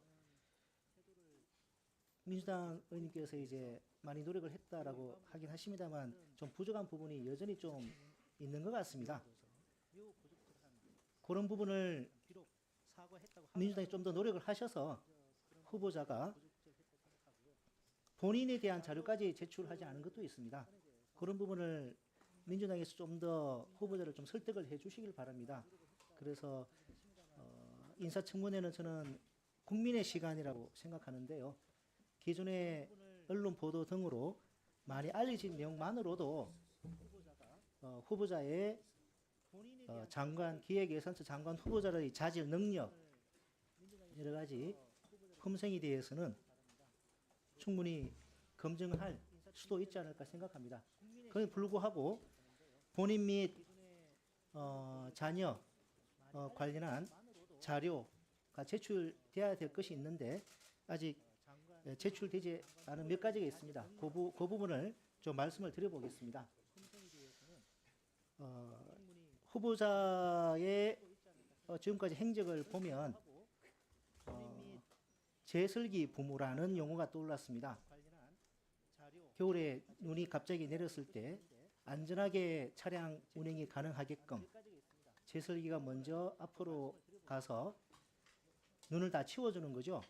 민주당 의원님께서 이제 많이 노력을 했다라고 하긴 하십니다만 좀 부족한 부분이 여전히 좀 있는 것 같습니다. 그런 부분을 민주당이 좀 더 노력을 하셔서 후보자가 본인에 대한 자료까지 제출하지 않은 것도 있습니다. 그런 부분을 민주당에서 좀 더 후보자를 좀 설득을 해 주시길 바랍니다. 그래서 인사청문회는 저는 국민의 시간이라고 생각하는데요. 기존의 언론 보도 등으로 많이 알려진 내용만으로도 후보자의 장관, 기획예산처 장관 후보자의 자질 능력 여러 가지 품성에 대해서는 충분히 검증할 수도 있지 않을까 생각합니다. 그에 불구하고 본인 및 자녀 관련한 자료가 제출돼야 될 것이 있는데 아직 제출되지 않은 몇 가지가 있습니다. 그 부분을 좀 말씀을 드려보겠습니다. 후보자의 지금까지 행적을 보면 제설기 부모라는 용어가 떠올랐습니다. 겨울에 눈이 갑자기 내렸을 때 안전하게 차량 운행이 가능하게끔 제설기가 먼저 앞으로 가서 눈을 다 치워주는 거죠.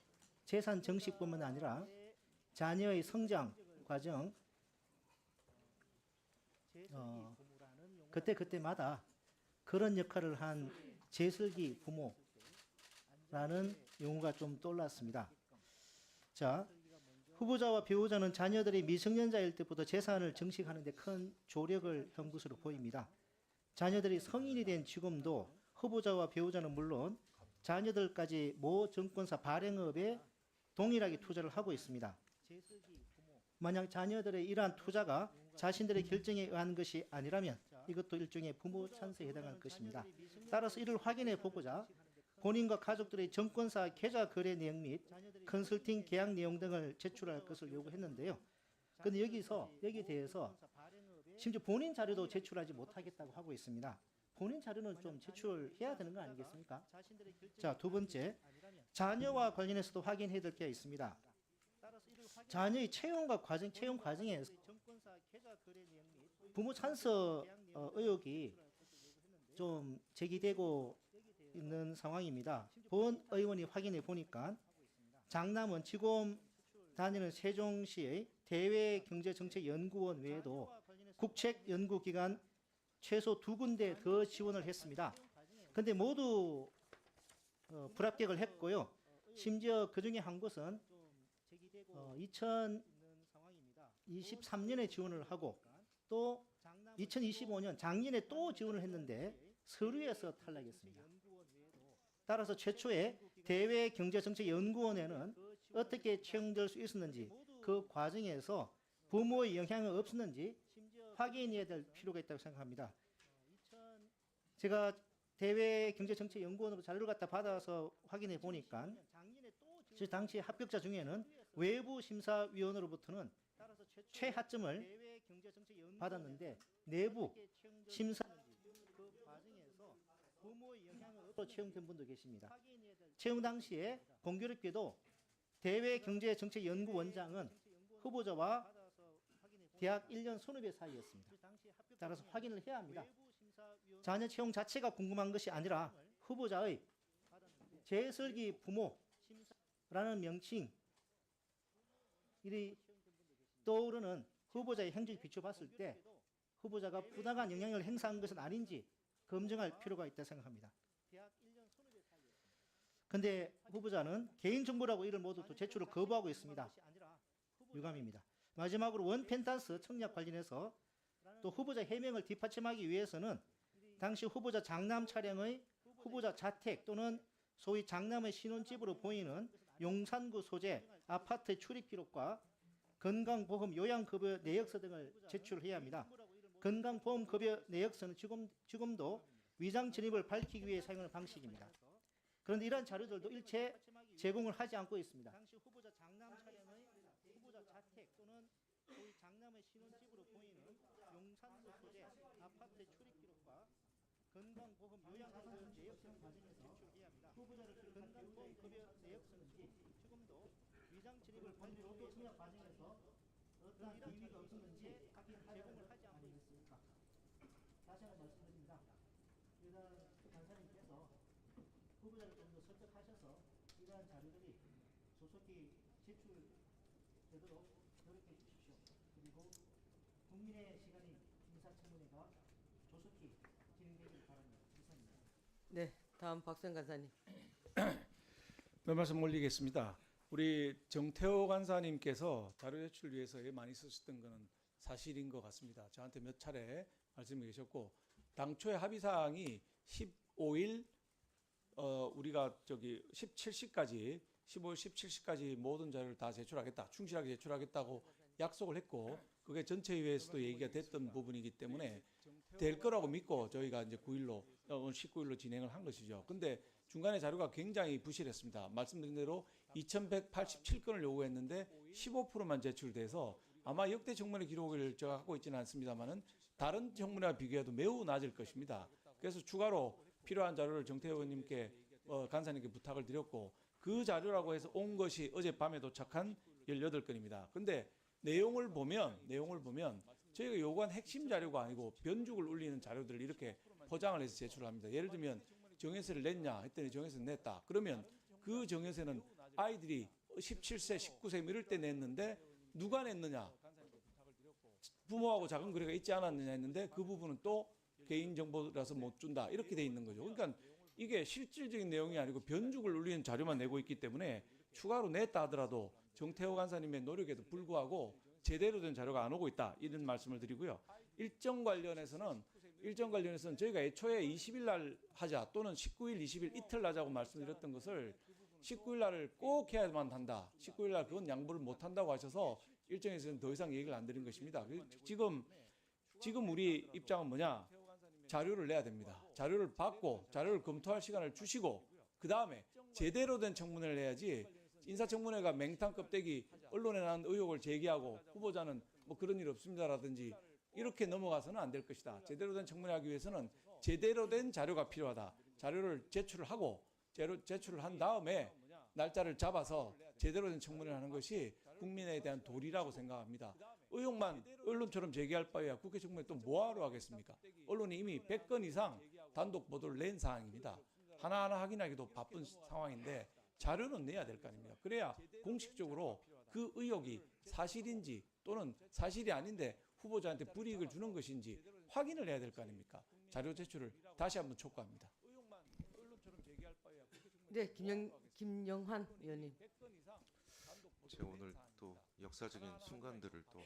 재산 정식뿐만 아니라 자녀의 성장 과정 그때마다 그런 역할을 한 제설기 부모라는 용어가 좀 떠올랐습니다. 자, 후보자와 배우자는 자녀들이 미성년자일 때부터 재산을 정식하는 데 큰 조력을 한 것으로 보입니다. 자녀들이 성인이 된 지금도 후보자와 배우자는 물론 자녀들까지 모 증권사 발행업에 동일하게 투자를 하고 있습니다. 만약 자녀들의 이러한 투자가 자신들의 결정에 의한 것이 아니라면 이것도 일종의 부모 찬스에 해당할 것입니다. 따라서 이를 확인해 보고자 본인과 가족들의 증권사 계좌 거래 내용 및 컨설팅 계약 내용 등을 제출할 것을 요구했는데요. 그런데 여기에 대해서 심지어 본인 자료도 제출하지 못하겠다고 하고 있습니다. 본인 자료는 좀 제출해야 되는 거 아니겠습니까? 자, 두 번째, 자녀와 관련해서도 확인해야 될 게 있습니다. 자녀의 채용 과정에 부모 찬스 의혹이 좀 제기되고 있는 상황입니다. 본 의원이 확인해 보니까 장남은 지금 다니는 세종시의 대외경제정책연구원 외에도 국책연구기관 최소 2군데 더 지원을 했습니다. 근데 모두 불합격을 했고요. 심지어 그 중에 한 곳은 2023년에 지원을 하고 또 2025년 작년에 또 지원을 했는데 서류에서 탈락했습니다. 따라서 최초에 대외경제정책연구원에는 어떻게 채용될 수 있었는지 그 과정에서 부모의 영향은 없었는지 확인해야 될 필요가 있다고 생각합니다. 제가 대외경제정책연구원으로 자료를 갖다 받아서 확인해 보니까 당시 합격자 중에는 외부 심사위원으로부터는 최하점을 받았는데 내부 심사 그 과정에서 부모의 영향으로 채용된 분도 계십니다. 채용 당시에 공교롭게도 대외경제정책연구원장은 후보자와 대학 1년 선후배 사이였습니다. 따라서 확인을 해야 합니다. 자녀 채용 자체가 궁금한 것이 아니라 후보자의 재설기 부모라는 명칭 이 떠오르는 후보자의 행적을 비춰봤을 때 후보자가 부당한 영향을 행사한 것은 아닌지 검증할 필요가 있다 생각합니다. 그런데 후보자는 개인정보라고 이를 모두 제출을 거부하고 있습니다. 유감입니다. 마지막으로 원펜탄스 청약 관련해서 또 후보자 해명을 뒷받침하기 위해서는 당시 후보자 장남 차량의 후보자 자택 또는 소위 장남의 신혼집으로 보이는 용산구 소재 아파트 출입 기록과 건강보험 요양급여 내역서 등을 제출해야 합니다. 건강보험급여 내역서는 지금도 위장 진입을 밝히기 위해 사용하는 방식입니다. 그런데 이러한 자료들도 일체 제공을 하지 않고 있습니다. 당시 후보자 장남 차량의 후보자 자택 또는 소위 장남의 신혼집으로 보이는 용산구 소재 아파트 출입 기록과 건강보험 요양급여 내역서 과정에서 제출해야 합니다. 후보자를 건강보험급여 내역서는 지금도 위장 진입을 밝히고 청약 과정에서 어떠한 비위가 없었는지 제공을 하지 않고 있습니다. 다시 한번 말씀드립니다. 일단 간사님께서 후보자를 좀 더 설득하셔서 이러한 자료들이 조속히 제출되도록 노력해 주십시오. 그리고 국민의 시간인 인사청문회가 조속히 진행되길 바랍니다. 이상입니다. 네, 다음 박수현 간사님. 말씀 올리겠습니다. 우리 정태호 간사님께서 자료 제출을 위해서 많이 쓰셨던 것은 사실인 것 같습니다. 저한테 몇 차례 말씀해 주셨고 당초에 합의 사항이 15일 우리가 17시까지 15일 17시까지 모든 자료를 다 제출하겠다. 충실하게 제출하겠다고 약속을 했고 그게 전체회의에서도 얘기가 됐던 부분이기 때문에 될 거라고 믿고 저희가 이제 19일로 진행을 한 것이죠. 근데 중간에 자료가 굉장히 부실했습니다. 말씀드린 대로 2187건을 요구했는데 15%만 제출돼서 아마 역대 청문회 기록을 제가 갖고 있지는 않습니다만은 다른 청문회와 비교해도 매우 낮을 것입니다. 그래서 추가로 필요한 자료를 정태호 의원님께 간사님께 부탁을 드렸고 그 자료라고 해서 온 것이 어젯밤에 도착한 18건입니다. 근데 내용을 보면 저희가 요구한 핵심 자료가 아니고 변죽을 울리는 자료들을 이렇게 포장을 해서 제출을 합니다. 예를 들면 정회세를 냈냐 했더니 정회세를 냈다. 그러면 그 정회세는 아이들이 17세, 19세 이럴 때 냈는데 누가 냈느냐? 부모하고 작은 거래가 있지 않았느냐 했는데 그 부분은 또 개인정보라서 못 준다. 이렇게 돼 있는 거죠. 그러니까 이게 실질적인 내용이 아니고 변죽을 울리는 자료만 내고 있기 때문에 추가로 냈다 하더라도 정태호 간사님의 노력에도 불구하고 제대로 된 자료가 안 오고 있다. 이런 말씀을 드리고요. 일정 관련해서는 저희가 애초에 20일 날 하자 또는 19일, 20일 이틀 하자고 말씀드렸던 것을 19일 날을 꼭 해야만 한다. 19일 날 그건 양보를 못 한다고 하셔서 일정에서는 더 이상 얘기를 안 드린 것입니다. 지금 우리 입장은 뭐냐? 자료를 내야 됩니다. 자료를 받고 자료를 검토할 시간을 주시고 그다음에 제대로 된 청문회를 해야지 인사청문회가 맹탕 껍데기 언론에 나온 의혹을 제기하고 후보자는 뭐 그런 일 없습니다라든지 이렇게 넘어가서는 안 될 것이다. 제대로 된 청문회 하기 위해서는 제대로 된 자료가 필요하다. 자료를 제출을 하고 제출을 한 다음에 날짜를 잡아서 제대로 된 청문회를 하는 것이 국민에 대한 도리라고 생각합니다. 의혹만 언론처럼 제기할 바에야 국회 청문회 또 뭐하러 하겠습니까? 언론이 이미 100건 이상 단독 보도를 낸 사항입니다. 하나하나 확인하기도 바쁜 상황인데 자료는 내야 될 거 아닙니까? 그래야 공식적으로 그 의혹이 사실인지 또는 사실이 아닌데 후보자한테 불이익을 주는 것인지 확인을 해야 될 거 아닙니까? 자료 제출을 다시 한번 촉구합니다. 네, 김영환 의원님. 제가 오늘 또 역사적인 순간들을 또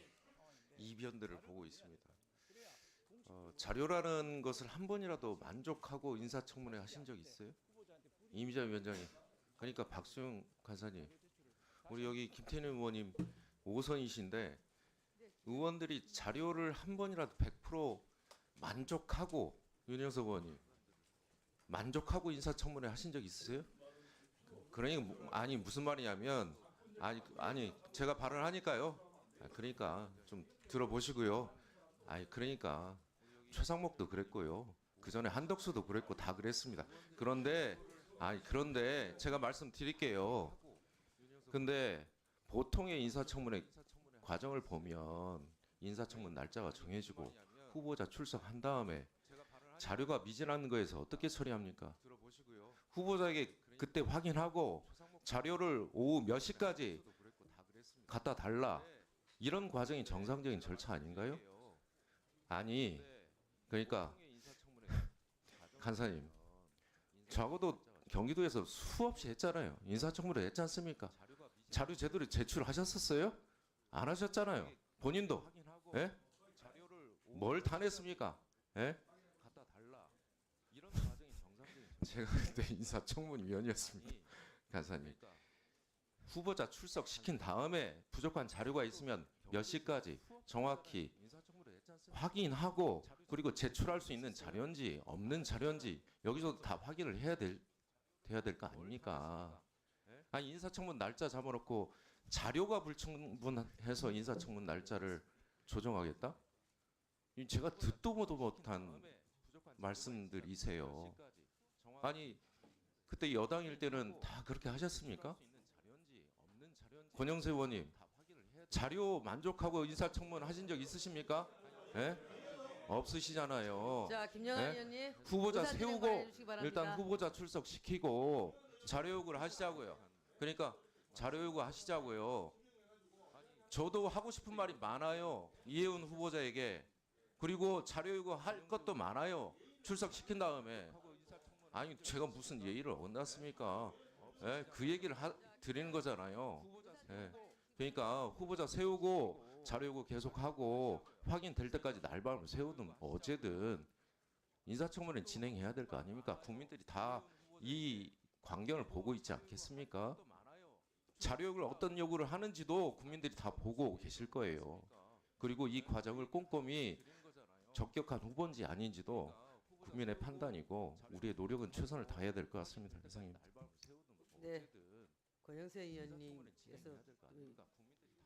이변들을 보고 있습니다. 자료라는 것을 한 번이라도 만족하고 인사청문회 하신 적 있어요? 이미자 위원장님, 그러니까 박수영 간사님, 우리 여기 김태년 의원님 5선이신데 의원들이 자료를 한 번이라도 100% 만족하고 윤영석 의원님 만족하고 인사청문회 하신 적 있으세요? 그러니까 아니 무슨 말이냐면 아니 제가 발언하니까요. 그러니까 좀 들어보시고요. 그러니까 최상목도 그랬고요. 그 전에 한덕수도 그랬고 다 그랬습니다. 그런데 제가 말씀드릴게요. 근데 보통의 인사청문회 과정을 보면 인사청문 날짜가 정해지고 후보자 출석한 다음에 자료가 미진한 거에서 어떻게 처리합니까? 후보자에게 그때 확인하고 자료를 오후 몇 시까지 갖다 달라. 이런 과정이 정상적인 절차 아닌가요? 아니, 그러니까 간사님, 적어도 경기도에서 수없이 했잖아요. 인사청문회 했지 않습니까? 자료 제대로 제출하셨었어요? 안 하셨잖아요. 본인도. 예? 뭘 다 냈습니까? 예? 제가 그때 인사청문위원이었습니다. 간사님. 후보자 출석시킨 다음에 부족한 자료가 있으면 몇 시까지 정확히 확인하고 그리고 제출할 수 있는 자료인지 없는 자료인지 여기서도 다 확인을 돼야 될 거 아닙니까? 인사청문 날짜 잡아놓고 자료가 불충분해서 인사청문 날짜를 조정하겠다? 제가 듣도 보도 못한 말씀들이세요. 아니 그때 여당일 때는 다 그렇게 하셨습니까? 권영세 의원님 자료 만족하고 인사청문 하신 적 있으십니까? 예? 없으시잖아요. 자, 김영환 예? 의원님. 후보자 의사 진행 세우고 발언해 주시기 바랍니다. 일단 후보자 출석시키고 자료 요구를 하시자고요. 그러니까 자료 요구하시자고요. 저도 하고 싶은 말이 많아요. 이혜훈 후보자에게. 그리고 자료 요구할 것도 많아요. 출석시킨 다음에. 제가 무슨 예의를 어겼습니까? 예, 그 얘기를 드리는 거잖아요. 예. 그러니까 후보자 세우고 자료 요구 계속하고 확인될 때까지 날밤을 세우든 어제든 인사청문회 진행해야 될 거 아닙니까? 국민들이 다 이 광경을 보고 있지 않겠습니까? 자료 요구를 어떤 요구를 하는지도 국민들이 다 보고 계실 거예요. 그리고 이 과정을 꼼꼼히 적격한 후보인지 아닌지도 국민의 판단이고 우리의 노력은 최선을 다해야 될 것 같습니다. 이상입니다. 네, 권영세 의원님께서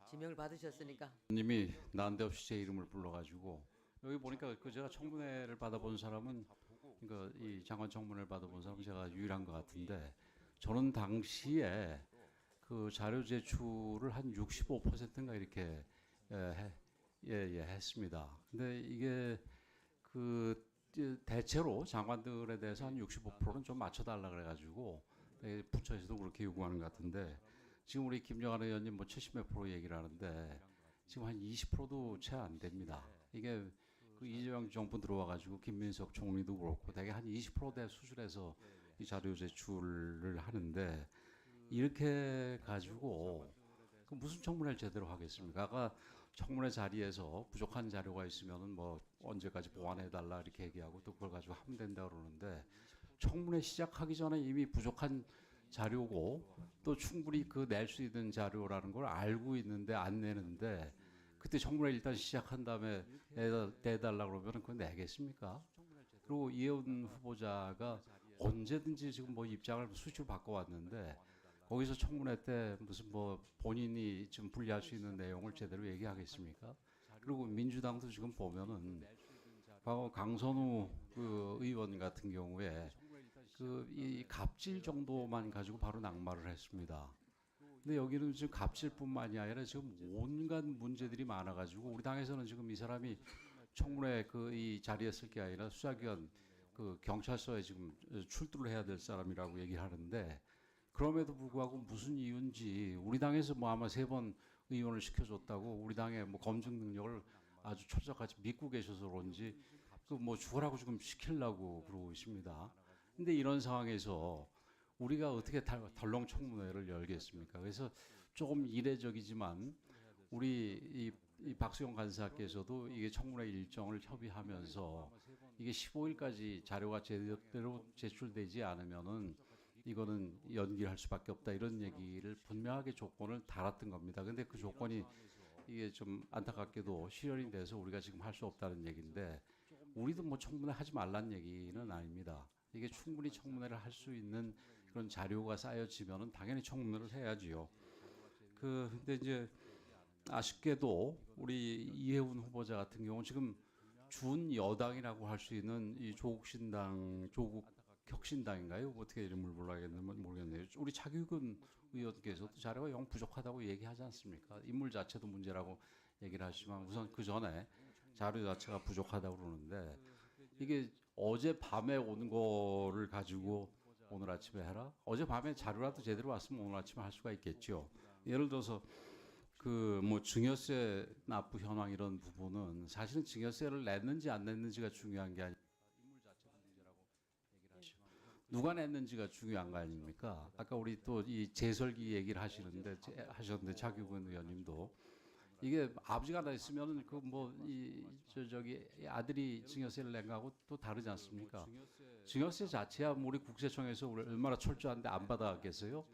지명을 받으셨으니까. 님이 난데없이 제 이름을 불러가지고 여기 보니까 제가 청문회를 받아본 사람은 그러니까 이 장관 청문회를 받아본 사람은 제가 유일한 것 같은데 저는 당시에 그 자료 제출을 한 65%인가 이렇게 했습니다. 근데 이게 그 대체로 장관들에 대해서 한 65%는 좀 맞춰달라 그래가지고 부처에서도 그렇게 요구하는 것 같은데 지금 우리 김영환 의원님 뭐 70몇 프로 얘기를 하는데 지금 한 20%도 채 안 됩니다. 이게 그 이재명 정부 들어와가지고 김민석 총리도 그렇고 대개 한 20%대 수준에서 이 자료 제출을 하는데 이렇게 가지고 그 무슨 청문회를 제대로 하겠습니까? 아까 청문회 자리에서 부족한 자료가 있으면은 뭐 언제까지 보완해달라 이렇게 얘기하고 또 그걸 가지고 하면 된다 그러는데 청문회 시작하기 전에 이미 부족한 자료고 또 충분히 그 낼 수 있는 자료라는 걸 알고 있는데 안 내는데 그때 청문회 일단 시작한 다음에 내달라 그러면 그거 내겠습니까? 그리고 이혜훈 후보자가 언제든지 지금 뭐 입장을 수시로 바꿔왔는데 거기서 청문회 때 무슨 뭐 본인이 좀 불리할 수 있는 내용을 제대로 얘기하겠습니까? 그리고 민주당도 지금 보면은 과거 강선우 그 의원 같은 경우에 그 이 갑질 정도만 가지고 바로 낙마를 했습니다. 근데 여기는 지금 갑질뿐만이 아니라 지금 온갖 문제들이 많아가지고 우리 당에서는 지금 이 사람이 청문회 그 이 자리에 쓸 게 아니라 수사기관 그 경찰서에 지금 출두를 해야 될 사람이라고 얘기를 하는데 그럼에도 불구하고 무슨 이유인지 우리 당에서 뭐 아마 3번 의원을 시켜줬다고 우리 당의 뭐 검증 능력을 아주 철저하게 믿고 계셔서 그런지 그 뭐 죽으라고 지금 시키려고 그러고 있습니다. 근데 이런 상황에서 우리가 어떻게 덜렁 청문회를 열겠습니까? 그래서 조금 이례적이지만 우리 이 박수영 간사께서도 이게 청문회 일정을 협의하면서 이게 15일까지 자료가 제대로 제출되지 않으면은 이거는 연기할 수밖에 없다 이런 얘기를 분명하게 조건을 달았던 겁니다. 근데 그 조건이 이게 좀 안타깝게도 실현이 돼서 우리가 지금 할 수 없다는 얘기인데 우리도 뭐 청문회 하지 말란 얘기는 아닙니다. 이게 충분히 청문회를 할 수 있는 그런 자료가 쌓여지면은 당연히 청문회를 해야지요. 근데 이제 아쉽게도 우리 이해운 후보자 같은 경우 지금 준 여당이라고 할 수 있는 이 조국신당, 조국혁신당인가요? 어떻게 이름을 불러야겠는지 모르겠네요. 우리 차규근 의원께서도 자료가 영 부족하다고 얘기하지 않습니까? 인물 자체도 문제라고 얘기를 하시지만 우선 그 전에 자료 자체가 부족하다고 그러는데 이게 어젯밤에 온 거를 가지고 오늘 아침에 해라? 어젯밤에 자료라도 제대로 왔으면 오늘 아침에 할 수가 있겠죠. 예를 들어서 그 뭐 증여세 납부 현황 이런 부분은 사실은 증여세를 냈는지 안 냈는지가 중요한 게 아니라 인물 자체 문제라고 얘기를 하시죠. 누가 냈는지가 중요한 거 아닙니까? 아까 우리 또 이 재설기 얘기를 하셨는데 차규근 의원님도 이게 아버지가 나 있으면은 그 뭐 저기 아들이 증여세를 낸 거하고 또 다르지 않습니까? 증여세 자체야 우리 국세청에서 우리 얼마나 철저한데 안 받아가겠어요?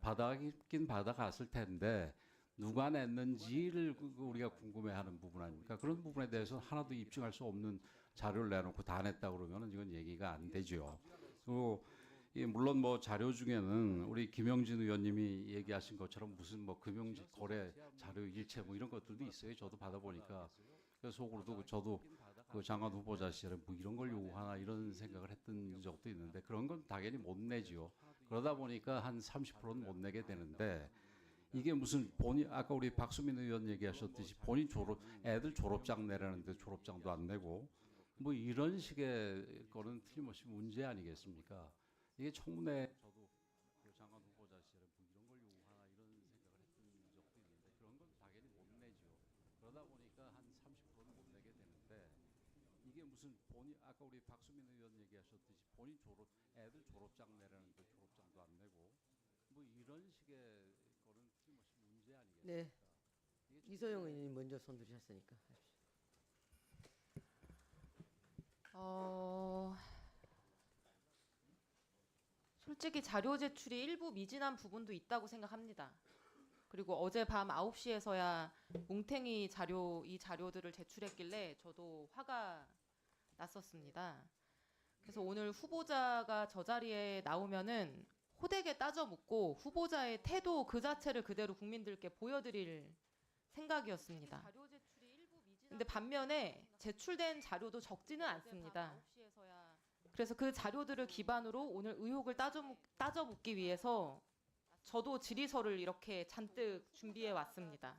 받아가긴 받아갔을 텐데 누가 냈는지를 우리가 궁금해하는 부분 아닙니까? 그런 부분에 대해서 하나도 입증할 수 없는 자료를 내놓고 다 냈다 그러면은 이건 얘기가 안 되죠. 그리고 물론 뭐 자료 중에는 우리 김영진 의원님이 얘기하신 것처럼 무슨 뭐 금융 거래 자료 일체 뭐 이런 것들도 있어요. 저도 받아보니까 그래서 속으로도 저도 그 장관 후보자 시절에 뭐 이런 걸 요구하나 이런 생각을 했던 적도 있는데 그런 건 당연히 못 내지요. 그러다 보니까 한 30%는 못 내게 되는데 이게 무슨 본인 아까 우리 박수민 의원 얘기하셨듯이 본인 애들 졸업장 내라는데 졸업장도 안 내고 뭐 이런 식의 거는 틀림없이 문제 아니겠습니까? 이게 청문회 저도 그 장관 후보자 시절에 뭐 이런 걸 요구하나 이런 생각을 했던 적도 있는데 그런 건 당연히 못 내죠. 그러다 보니까 한 30%는 못 내게 되는데 이게 무슨 본인 아까 우리 박수민 의원 얘기하셨듯이 본인 애들 졸업장 내라는데 졸업장도 안 내고 뭐 이런 식의 거는 틀림없이 문제 아니겠습니까? 네. 이소영 의원님 먼저 손 들으셨으니까. 솔직히 자료 제출이 일부 미진한 부분도 있다고 생각합니다. 그리고 어젯밤 9시에서야 뭉탱이 이 자료들을 제출했길래 저도 화가 났었습니다. 그래서 오늘 후보자가 저 자리에 나오면은 호되게 따져 묻고 후보자의 태도 그 자체를 그대로 국민들께 보여드릴 생각이었습니다. 근데 반면에 제출된 자료도 적지는 않습니다. 그래서 그 자료들을 기반으로 오늘 의혹을 따져 묻기 위해서 저도 질의서를 이렇게 잔뜩 준비해 왔습니다.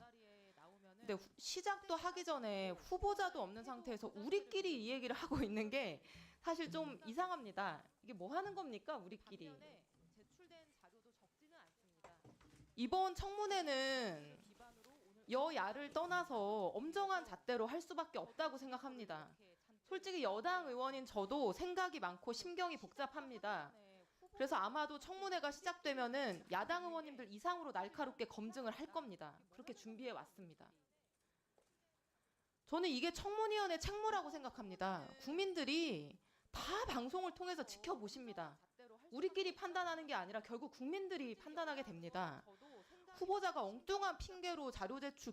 근데 시작도 하기 전에 후보자도 없는 상태에서 우리끼리 이 얘기를 하고 있는 게 사실 좀 이상합니다. 이게 뭐 하는 겁니까, 우리끼리? 이번 청문회는 여야를 떠나서 엄정한 잣대로 할 수밖에 없다고 생각합니다. 솔직히 여당 의원인 저도 생각이 많고 심경이 복잡합니다. 그래서 아마도 청문회가 시작되면은 야당 의원님들 이상으로 날카롭게 검증을 할 겁니다. 그렇게 준비해 왔습니다. 저는 이게 청문위원회 책무라고 생각합니다. 국민들이 다 방송을 통해서 지켜보십니다. 우리끼리 판단하는 게 아니라 결국 국민들이 판단하게 됩니다. 후보자가 엉뚱한 핑계로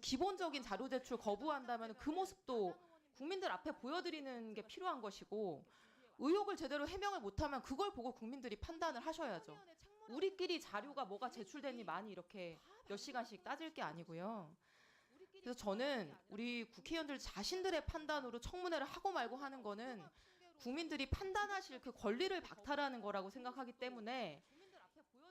기본적인 자료 제출 거부한다면 그 모습도 국민들 앞에 보여드리는 게 필요한 것이고 의혹을 제대로 해명을 못하면 그걸 보고 국민들이 판단을 하셔야죠. 우리끼리 자료가 뭐가 제출됐니 많이 이렇게 몇 시간씩 따질 게 아니고요. 그래서 저는 우리 국회의원들 자신들의 판단으로 청문회를 하고 말고 하는 거는 국민들이 판단하실 그 권리를 박탈하는 거라고 생각하기 때문에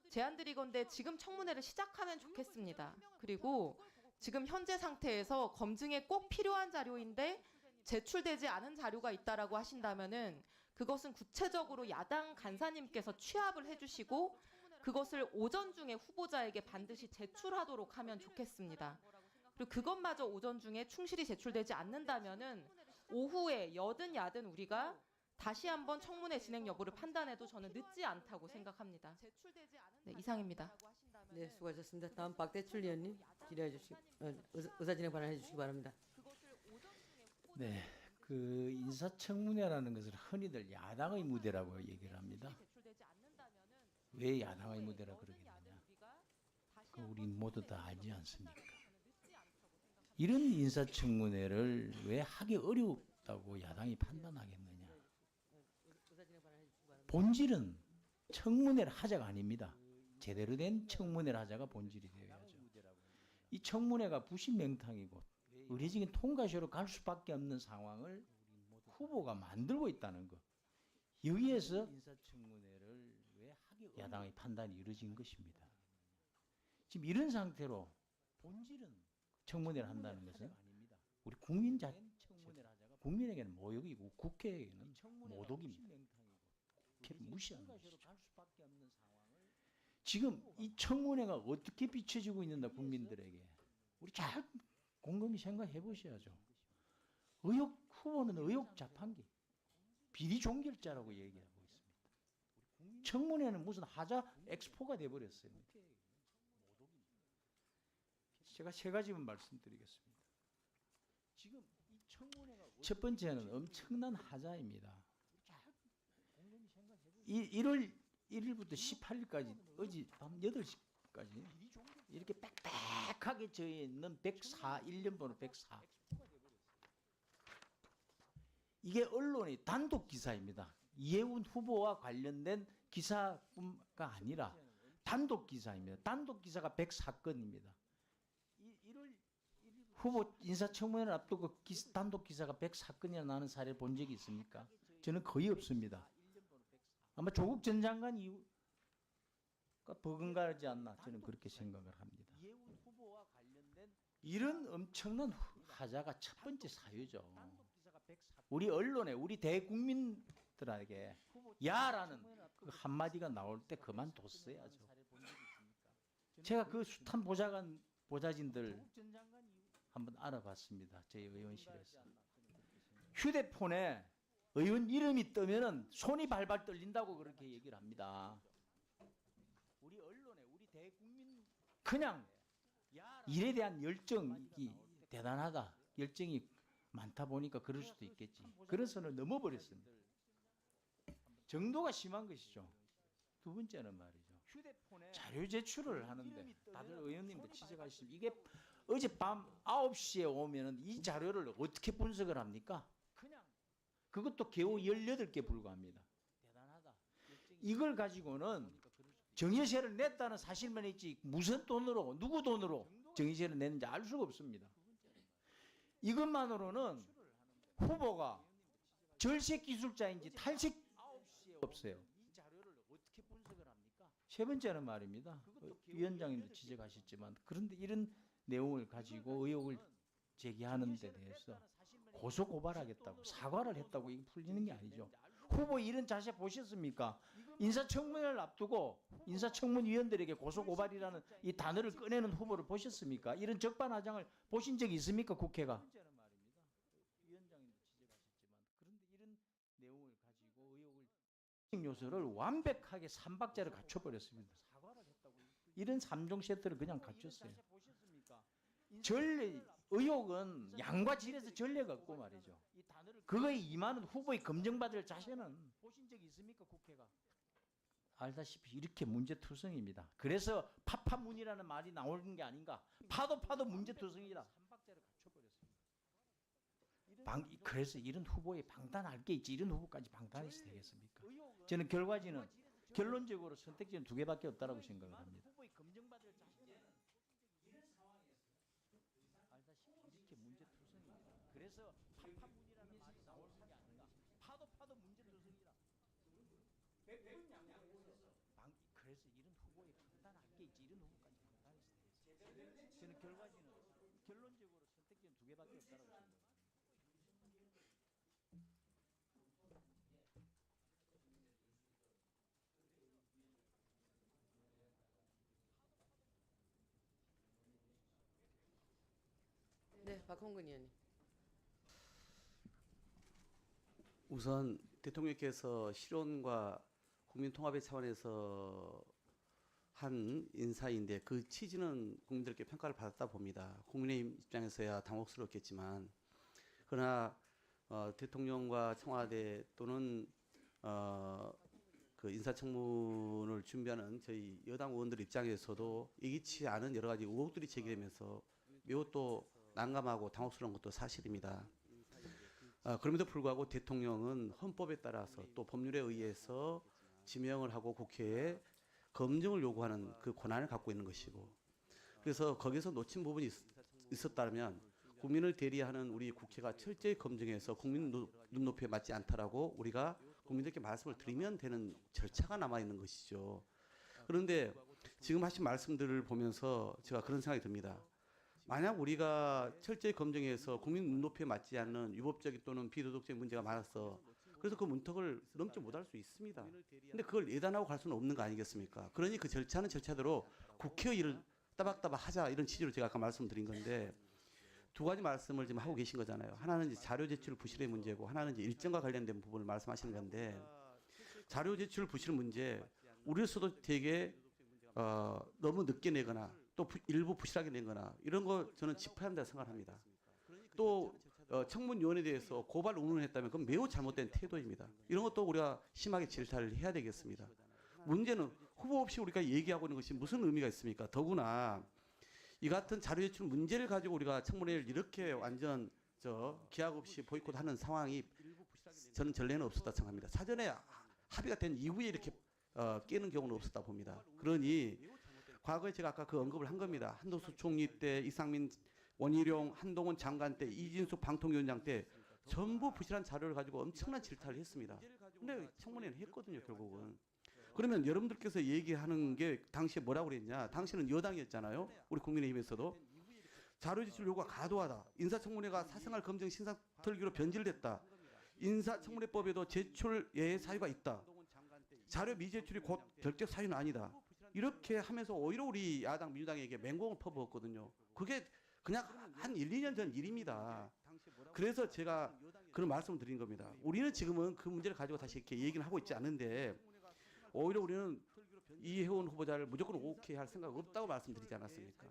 제안드리건대 지금 청문회를 시작하면 좋겠습니다. 그리고 지금 현재 상태에서 검증에 꼭 필요한 자료인데 제출되지 않은 자료가 있다라고 하신다면은 그것은 구체적으로 야당 간사님께서 취합을 해주시고 그것을 오전 중에 후보자에게 반드시 제출하도록 하면 좋겠습니다. 그리고 그것마저 오전 중에 충실히 제출되지 않는다면은 오후에 여든 야든 우리가 다시 한번 청문회 진행 여부를 판단해도 저는 늦지 않다고 생각합니다. 네, 이상입니다. 네, 수고하셨습니다. 다음 박대출 의원님 질의해 주시기 의사진행 발언해 주시기 바랍니다. 네, 그 인사청문회라는 것을 흔히들 야당의 무대라고 얘기를 합니다. 왜 야당의 무대라 그러겠느냐? 그 우리 모두 다 알지 않습니까? 이런 인사청문회를 왜 하기 어렵다고 야당이 판단하겠느냐? 본질은 청문회를 하자가 아닙니다. 제대로 된 청문회를 하자가 본질이 되어야죠. 이 청문회가 부신명탕이고 의례적인 통과시로 갈 수밖에 없는 상황을 후보가 만들고 있다는 것. 여기에서 인사청문회를 왜 야당의 판단이 이루어진 것입니다. 지금 이런 상태로 본질은 청문회를 한다는 것은 우리 국민에게는 모욕이고 국회에게는 모독입니다. 국회를 무시하는 것이죠. 지금 이 청문회가 어떻게 비춰지고 있는가 국민들에게 우리 잘 곰곰이 생각해 보셔야죠. 후보는 의혹 자판기, 비리 종결자라고 얘기하고 있습니다. 청문회는 무슨 하자 엑스포가 돼버렸어요. 제가 세 가지만 말씀드리겠습니다. 지금 이 청문회가 첫 번째는 엄청난 하자입니다. 1월 1일부터 18일까지 어제 밤 8시까지 이렇게 빽빽하게 저에 있는 104, 1년번호 104. 이게 언론의 단독 기사입니다. 이해운 후보와 관련된 기사가 아니라 단독 기사입니다. 단독 기사가 104건입니다. 후보 인사청문회를 앞두고 단독 기사가 104건이나 나는 사례를 본 적이 있습니까? 저는 거의 없습니다. 아마 조국 전 장관 이유가 버금가지 않나 저는 그렇게 생각을 합니다. 이런 엄청난 하자가 첫 번째 사유죠. 우리 언론에 우리 대국민들에게 야라는 그 한마디가 나올 때 그만뒀어야죠. 제가 그 숱한 보좌진들 한번 알아봤습니다. 저희 의원실에서. 휴대폰에 의원 이름이 뜨면은 손이 발발 떨린다고 그렇게 얘기를 합니다. 우리 언론에 우리 대국민 그냥 일에 대한 열정이 대단하다. 열정이 많다 보니까 그럴 수도 있겠지. 그래서는 넘어버렸습니다. 정도가 심한 것이죠. 두 번째는 말이죠. 자료 제출을 하는데 다들 의원님들 지적하시면 이게 어젯밤 9시에 오면은 이 자료를 어떻게 분석을 합니까? 그것도 겨우 18개 불과합니다. 이걸 가지고는 정의세를 냈다는 사실만 있지 무슨 돈으로 누구 돈으로 정의세를 냈는지 알 수가 없습니다. 이것만으로는 후보가 절세 기술자인지 탈색 없어요. 세 번째는 말입니다. 위원장님도 지적하셨지만 그런데 이런 내용을 가지고 의혹을 제기하는 데 대해서 고소 고발하겠다고 사과를 했다고 이게 풀리는 게 아니죠. 후보 이런 자세 보셨습니까? 인사청문회를 앞두고 인사청문위원들에게 고소 고발이라는 이 단어를 꺼내는 후보를 보셨습니까? 이런 적반하장을 보신 적이 있습니까? 국회가? 그런데 이런 내용을 가지고 의혹을 요소를 완벽하게 3박자를 갖춰버렸습니다. 이런 3종 세트를 그냥 갖췄어요. 전례 의혹은 양과 질에서 전례가 없고 말이죠. 그거에 임하는 후보의 검증받을 자세는 보신 적이 있습니까? 국회가 알다시피 이렇게 문제투성입니다. 그래서 파파문이라는 말이 나오는 게 아닌가. 파도 문제투성이다. 그래서 이런 후보에 방탄할 게 있지 이런 후보까지 방탄해서 되겠습니까? 저는 결론적으로 선택지는 2개밖에 없다라고 생각을 합니다. 저는 결론적으로 선택지는 두 개밖에 없다고 생각합니다. 네, 박홍근 의원님. 우선 대통령께서 실온과 국민통합의 차원에서 한 인사인데 그 취지는 국민들께 평가를 받았다 봅니다. 국민의힘 입장에서야 당혹스럽겠지만 그러나 대통령과 청와대 또는 그 인사청문을 준비하는 저희 여당 의원들 입장에서도 예기치 않은 여러 가지 의혹들이 제기되면서 매우 또 난감하고 당혹스러운 것도 사실입니다. 그럼에도 불구하고 대통령은 헌법에 따라서 또 법률에 의해서 지명을 하고 국회에 검증을 요구하는 그 권한을 갖고 있는 것이고 그래서 거기서 놓친 부분이 있었다면 국민을 대리하는 우리 국회가 철저히 검증해서 국민 눈높이에 맞지 않다라고 우리가 국민들께 말씀을 드리면 되는 절차가 남아있는 것이죠. 그런데 지금 하신 말씀들을 보면서 제가 그런 생각이 듭니다. 만약 우리가 철저히 검증해서 국민 눈높이에 맞지 않는 유법적인 또는 비도덕적인 문제가 많아서 그래서 그 문턱을 넘지 못할 수 있습니다. 근데 그걸 예단하고 갈 수는 없는 거 아니겠습니까? 그러니 그 절차는 절차대로 국회의 일을 따박따박 하자 이런 취지로 제가 아까 말씀드린 건데 두 가지 말씀을 지금 하고 계신 거잖아요. 하나는 이제 자료 제출 부실의 문제고 하나는 이제 일정과 관련된 부분을 말씀하시는 건데 자료 제출 부실 문제 우리로서도 되게 너무 늦게 내거나 또 일부 부실하게 낸거나 이런 거 저는 짚어야 한다고 생각합니다. 또 청문위원회에 대해서 고발 운운했다면 그건 매우 잘못된 태도입니다. 이런 것도 우리가 심하게 질타를 해야 되겠습니다. 문제는 후보 없이 우리가 얘기하고 있는 것이 무슨 의미가 있습니까? 더구나 이 같은 자료 제출 문제를 가지고 우리가 청문회를 이렇게 완전 기약 없이 보이콧하는 상황이 저는 전례는 없었다 생각합니다. 사전에 합의가 된 이후에 이렇게 깨는 경우는 없었다 봅니다. 그러니 과거에 제가 아까 그 언급을 한 겁니다. 한도수 총리 때, 이상민, 원희룡, 한동훈 장관 때, 이진숙 방통위원장 때 전부 부실한 자료를 가지고 엄청난 질타를 했습니다. 근데 청문회는 했거든요, 결국은. 그러면 여러분들께서 얘기하는 게 당시에 뭐라고 그랬냐? 당시는 여당이었잖아요. 우리 국민의힘에서도. 자료 제출 요구가 과도하다. 인사청문회가 사생활 검증 신상털기로 변질됐다. 인사청문회법에도 제출 예외 사유가 있다. 자료 미제출이 곧 결격 사유는 아니다. 이렇게 하면서 오히려 우리 야당 민주당에게 맹공을 퍼부었거든요. 그게 그냥 한 1, 2년 전 일입니다. 그래서 제가 그런 말씀을 드린 겁니다. 우리는 지금은 그 문제를 가지고 다시 이렇게 얘기를 하고 있지 않은데 오히려 우리는 이혜원 후보자를 무조건 오케이 할 생각 없다고 말씀드리지 않았습니까?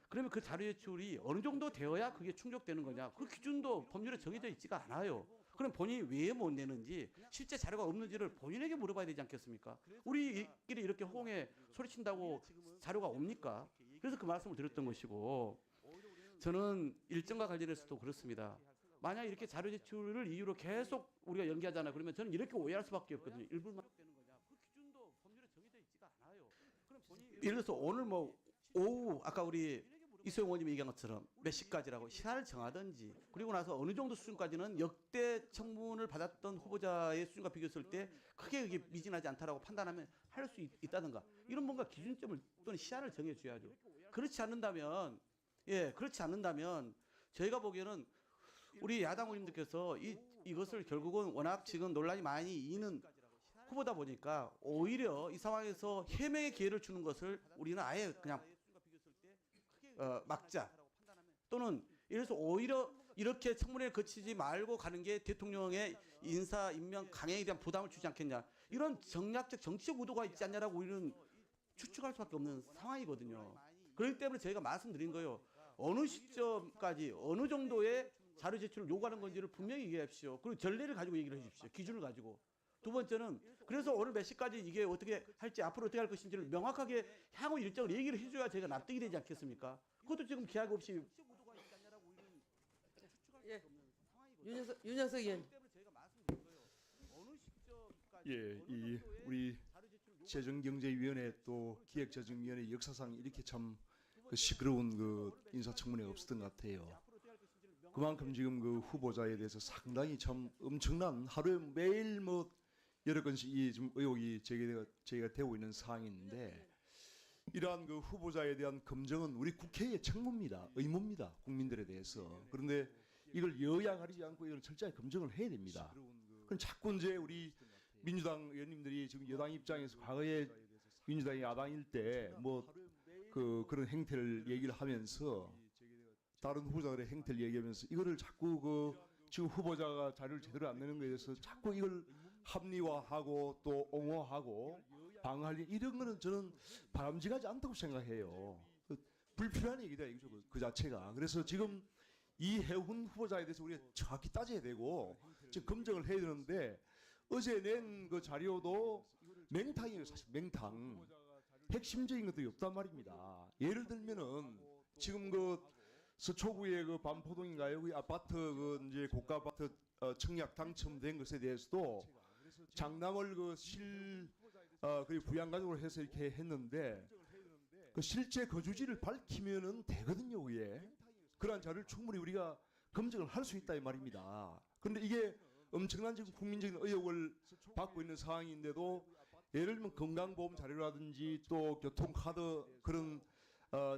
그러면 그 자료 제출이 어느 정도 되어야 그게 충족되는 거냐? 그 기준도 법률에 정해져 있지가 않아요. 그럼 본인이 왜 못 내는지 실제 자료가 없는지를 본인에게 물어봐야 되지 않겠습니까? 우리끼리 이렇게 호응에 소리친다고 자료가 옵니까? 그래서 그 말씀을 드렸던 것이고 저는 일정과 관련해서도 그렇습니다. 만약 이렇게 자료 제출을 이유로 계속 우리가 연기하잖아요. 그러면 저는 이렇게 오해할 수밖에 없거든요. 일부만 예를 들어서 오늘 오후 아까 우리 이소영 의원님이 얘기한 것처럼 몇 시까지라고 시간을 정하든지 그리고 나서 어느 정도 수준까지는 역대 청문을 받았던 후보자의 수준과 비교했을 때 크게 이게 미진하지 않다라고 판단하면 할 수 있다든가 이런 뭔가 기준점을 또는 시한을 정해줘야죠. 그렇지 않는다면 저희가 보기에는 우리 야당 의원님들께서 이것을 결국은 워낙 지금 논란이 많이 있는 후보다 보니까 오히려 이 상황에서 해명의 기회를 주는 것을 우리는 아예 그냥 막자 또는 예를 들어서 오히려 이렇게 청문회를 거치지 말고 가는 게 대통령의 인사 임명 강행에 대한 부담을 주지 않겠냐 이런 정략적 정치적 의도가 있지 않냐라고 우리는 추측할 수밖에 없는 상황이거든요. 그렇기 때문에 저희가 말씀드린 거예요. 어느 시점까지 어느 정도의 자료 제출을 요구하는 건지를 분명히 얘기하십시오. 그리고 전례를 가지고 얘기를 해주십시오. 기준을 가지고. 두 번째는 그래서 오늘 몇 시까지 이게 어떻게 할지 앞으로 어떻게 할 것인지를 명확하게 향후 일정을 얘기를 해줘야 저희가 납득이 되지 않겠습니까? 그것도 지금 기약 없이 윤영석 의원. 예, 이 우리 재정경제위원회 또 기획재정위원회 역사상 이렇게 참 시끄러운 그 인사청문회가 없었던 것 같아요. 그만큼 지금 그 후보자에 대해서 상당히 참 엄청난 하루에 매일 여러 건씩 이 지금 의혹이 제기가 되고 있는 상황인데 이러한 그 후보자에 대한 검증은 우리 국회의 책무입니다. 의무입니다. 국민들에 대해서. 그런데 이걸 여야 가리지 않고 이걸 철저히 검증을 해야 됩니다. 그럼 자꾸 이제 우리 민주당 의원님들이 지금 여당 입장에서 과거에 민주당이 야당일 때 뭐 그런 행태를 얘기를 하면서 다른 후보자들의 행태를 얘기하면서 이거를 자꾸 지금 후보자가 자료를 제대로 안 내는 거에 대해서 자꾸 이걸 합리화하고 또 옹호하고 방어할 이런 거는 저는 바람직하지 않다고 생각해요. 불필요한 얘기다 이거죠. 그 자체가. 그래서 지금 이해훈 후보자에 대해서 우리가 정확히 따져야 되고 지금 검증을 해야 되는데 어제 낸 그 자료도 맹탕이에요. 사실 맹탕. 핵심적인 것들이 없단 말입니다. 예를 들면은 지금 서초구의 반포동인가요? 그 아파트 이제 고가 아파트 청약 당첨된 것에 대해서도 장남을 그리고 부양가족으로 해서 이렇게 했는데 실제 거주지를 밝히면은 되거든요, 그게. 그러한 자료를 충분히 우리가 검증을 할 수 있다 이 말입니다. 그런데 이게 엄청난 지금 국민적인 의혹을 받고 있는 상황인데도 예를 들면 건강보험 자료라든지 또 교통카드 그런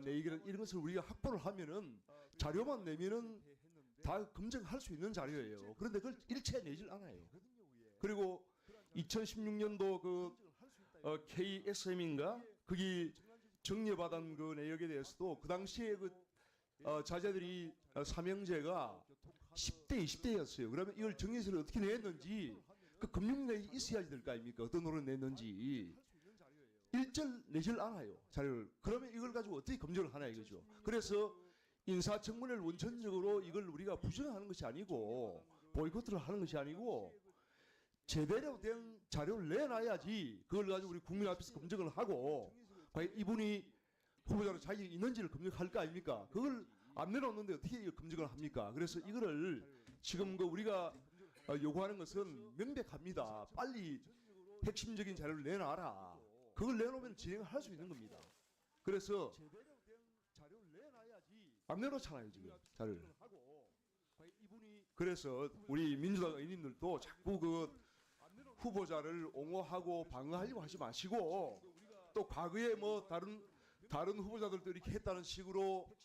내기는 이런 것을 우리가 확보를 하면은 자료만 내면은 다 검증할 수 있는 자료예요. 그런데 그걸 일체 내질 않아요. 그리고 2016년도 KSM인가 거기 정리받은 그 내역에 대해서도 그 당시에 자제들이 삼형제가 10대, 20대였어요. 그러면 이걸 정리서를 어떻게 냈는지 그 금융력이 있어야지 될 거 아닙니까? 어떤 노릇을 냈는지 일절 내질 않아요. 자료를. 그러면 이걸 가지고 어떻게 검증을 하나 이거죠. 그래서 인사청문회를 원천적으로 이걸 우리가 부정하는 것이 아니고 보이콧을 하는 것이 아니고 제대로 된 자료를 내놔야지 그걸 가지고 우리 국민 앞에서 검증을 하고 과연 이분이 후보자로 자격이 있는지를 검증할 거 아닙니까? 그걸 안 내놓는데 어떻게 이걸 검증을 합니까? 그래서 이거를 지금 우리가 요구하는 것은 명백합니다. 빨리 핵심적인 자료를 내놔라. 그걸 내놓으면 진행할 수 있는 겁니다. 그래서 안 내놓잖아요 지금 자료를. 그래서 우리 민주당 의원님들도 자꾸 후보자를 옹호하고 방어하려고 하지 마시고 또 과거에 뭐 다른 후보자들도 이렇게 했다는 식으로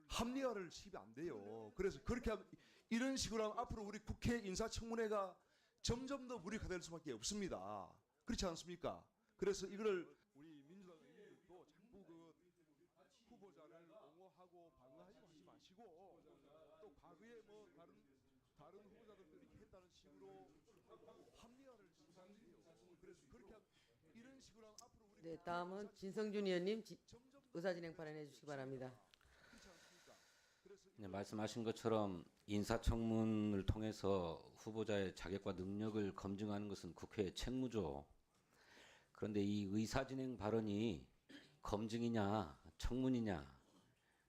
합리화를 시키면 안 돼요. 그래서 그렇게 하면 이런 식으로 하면 앞으로 우리 국회 인사청문회가 점점 더 무력화될 수밖에 없습니다. 그렇지 않습니까? 그래서 이거를 우리 민주당 의원님도 자꾸 후보자를 옹호하고 방어하려고 하지 마시고 또 과거에 뭐 다른 후보자들도 이렇게 했다는 식으로 합리화를 시키면 안 돼요. 그래서 그렇게 하면 이런 식으로 하면 앞으로 우리 네, 다음은 진성준 의원님 의사진행 발언해 주시기 바랍니다. 네, 말씀하신 것처럼 인사청문을 통해서 후보자의 자격과 능력을 검증하는 것은 국회의 책무죠. 그런데 이 의사진행 발언이 검증이냐 청문이냐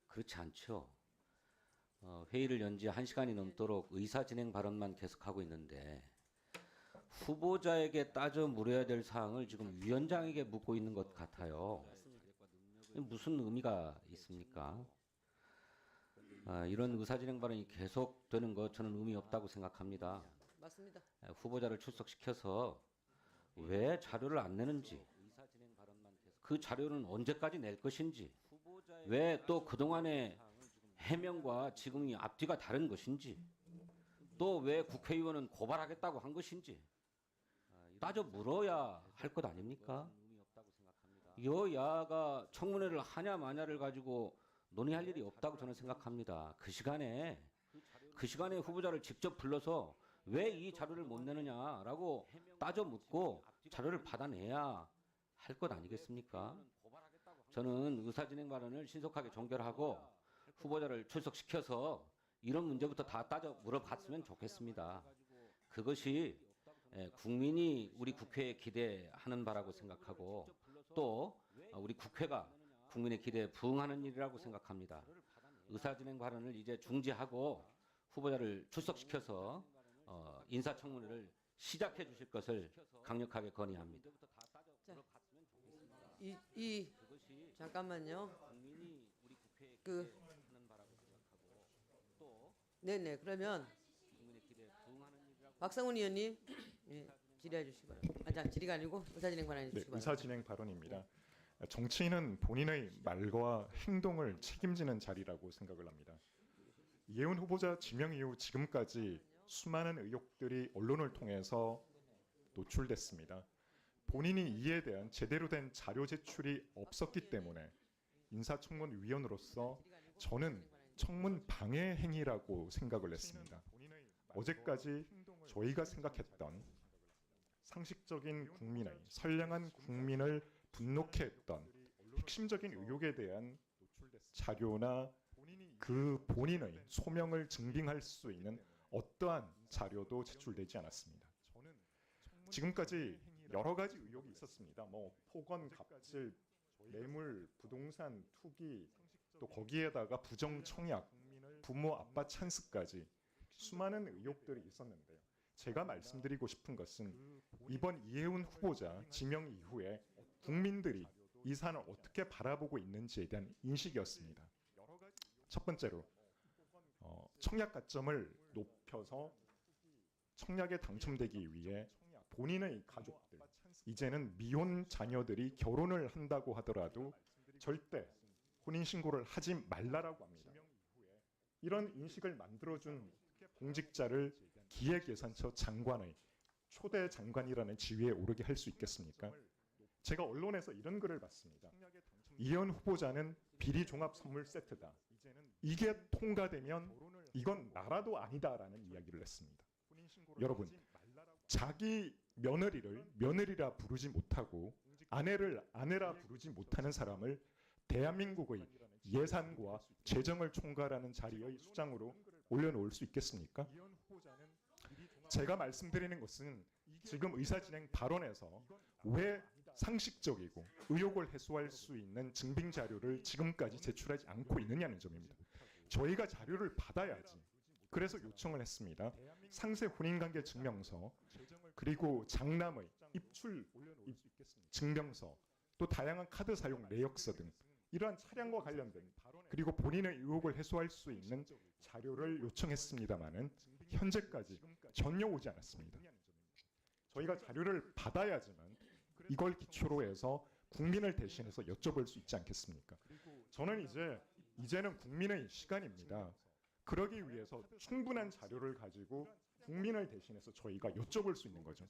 그렇지 않죠. 회의를 연 지 1시간이 넘도록 의사진행 발언만 계속하고 있는데 후보자에게 따져 물어야 될 사항을 지금 위원장에게 묻고 있는 것 같아요. 무슨 의미가 있습니까? 이런 의사진행 발언이 계속되는 것 저는 의미 없다고 생각합니다. 맞습니다. 후보자를 출석시켜서 왜 자료를 안 내는지, 그 자료는 언제까지 낼 것인지, 왜 또 그동안의 해명과 지금이 앞뒤가 다른 것인지, 또 왜 국회의원은 고발하겠다고 한 것인지 따져 물어야 할 것 아닙니까? 여야가 청문회를 하냐 마냐를 가지고 논의할 일이 없다고 저는 생각합니다. 그 시간에 후보자를 직접 불러서 왜 이 자료를 못 내느냐라고 따져 묻고 자료를 받아내야 할 것 아니겠습니까? 저는 의사진행 발언을 신속하게 종결하고 후보자를 출석시켜서 이런 문제부터 다 따져 물어봤으면 좋겠습니다. 그것이 국민이 우리 국회에 기대하는 바라고 생각하고 또 우리 국회가 국민의 기대에 부응하는 일이라고 생각합니다. 의사진행 발언을 이제 중지하고 후보자를 출석시켜서 인사청문회를 시작해 주실 것을 강력하게 건의합니다. 잠깐만요. 네네. 그러면 박성훈 의원님 질의해 주시기 바랍니다. 질의가 아니고 의사진행 발언해 주시기 바랍니다. 의사진행 발언입니다. 정치인은 본인의 말과 행동을 책임지는 자리라고 생각을 합니다. 이해운 후보자 지명 이후 지금까지 수많은 의혹들이 언론을 통해서 노출됐습니다. 본인이 이에 대한 제대로 된 자료 제출이 없었기 때문에 인사청문위원으로서 저는 청문 방해 행위라고 생각을 했습니다. 어제까지 저희가 생각했던 상식적인 국민의 선량한 국민을 분노케 했던 핵심적인 의혹에 대한 자료나 그 본인의 소명을 증빙할 수 있는 어떠한 자료도 제출되지 않았습니다. 지금까지 여러 가지 의혹이 있었습니다. 뭐 폭언, 갑질, 뇌물, 부동산 투기, 또 거기에다가 부정 청약, 부모 아빠 찬스까지 수많은 의혹들이 있었는데요. 제가 말씀드리고 싶은 것은 이번 이해운 후보자 지명 이후에 국민들이 이 사안을 어떻게 바라보고 있는지에 대한 인식이었습니다. 첫 번째로 청약 가점을 높여서 청약에 당첨되기 위해 본인의 가족들, 이제는 미혼 자녀들이 결혼을 한다고 하더라도 절대 혼인신고를 하지 말라라고 합니다. 이런 인식을 만들어준 공직자를 기획예산처 장관의 초대 장관이라는 지위에 오르게 할 수 있겠습니까? 제가 언론에서 이런 글을 봤습니다. 이현 후보자는 비리 종합 선물 세트다. 이게 통과되면 이건 나라도 아니다라는 이야기를 했습니다. 여러분, 자기 며느리를 며느리라 부르지 못하고 아내를 아내라 부르지 못하는 사람을 대한민국의 예산과 재정을 총괄하는 자리의 수장으로 올려놓을 수 있겠습니까? 제가 말씀드리는 것은 지금 의사진행 발언에서 왜 상식적이고 의혹을 해소할 수 있는 증빙 자료를 지금까지 제출하지 않고 있느냐는 점입니다. 저희가 자료를 받아야지. 그래서 요청을 했습니다. 상세 혼인관계 증명서, 그리고 장남의 입출 증명서, 또 다양한 카드 사용 내역서 등 이러한 차량과 관련된 그리고 본인의 의혹을 해소할 수 있는 자료를 요청했습니다마는 현재까지 전혀 오지 않았습니다. 저희가 자료를 받아야지만 이걸 기초로 해서 국민을 대신해서 여쭤볼 수 있지 않겠습니까? 저는 이제는 국민의 시간입니다. 그러기 위해서 충분한 자료를 가지고 국민을 대신해서 저희가 여쭤볼 수 있는 거죠.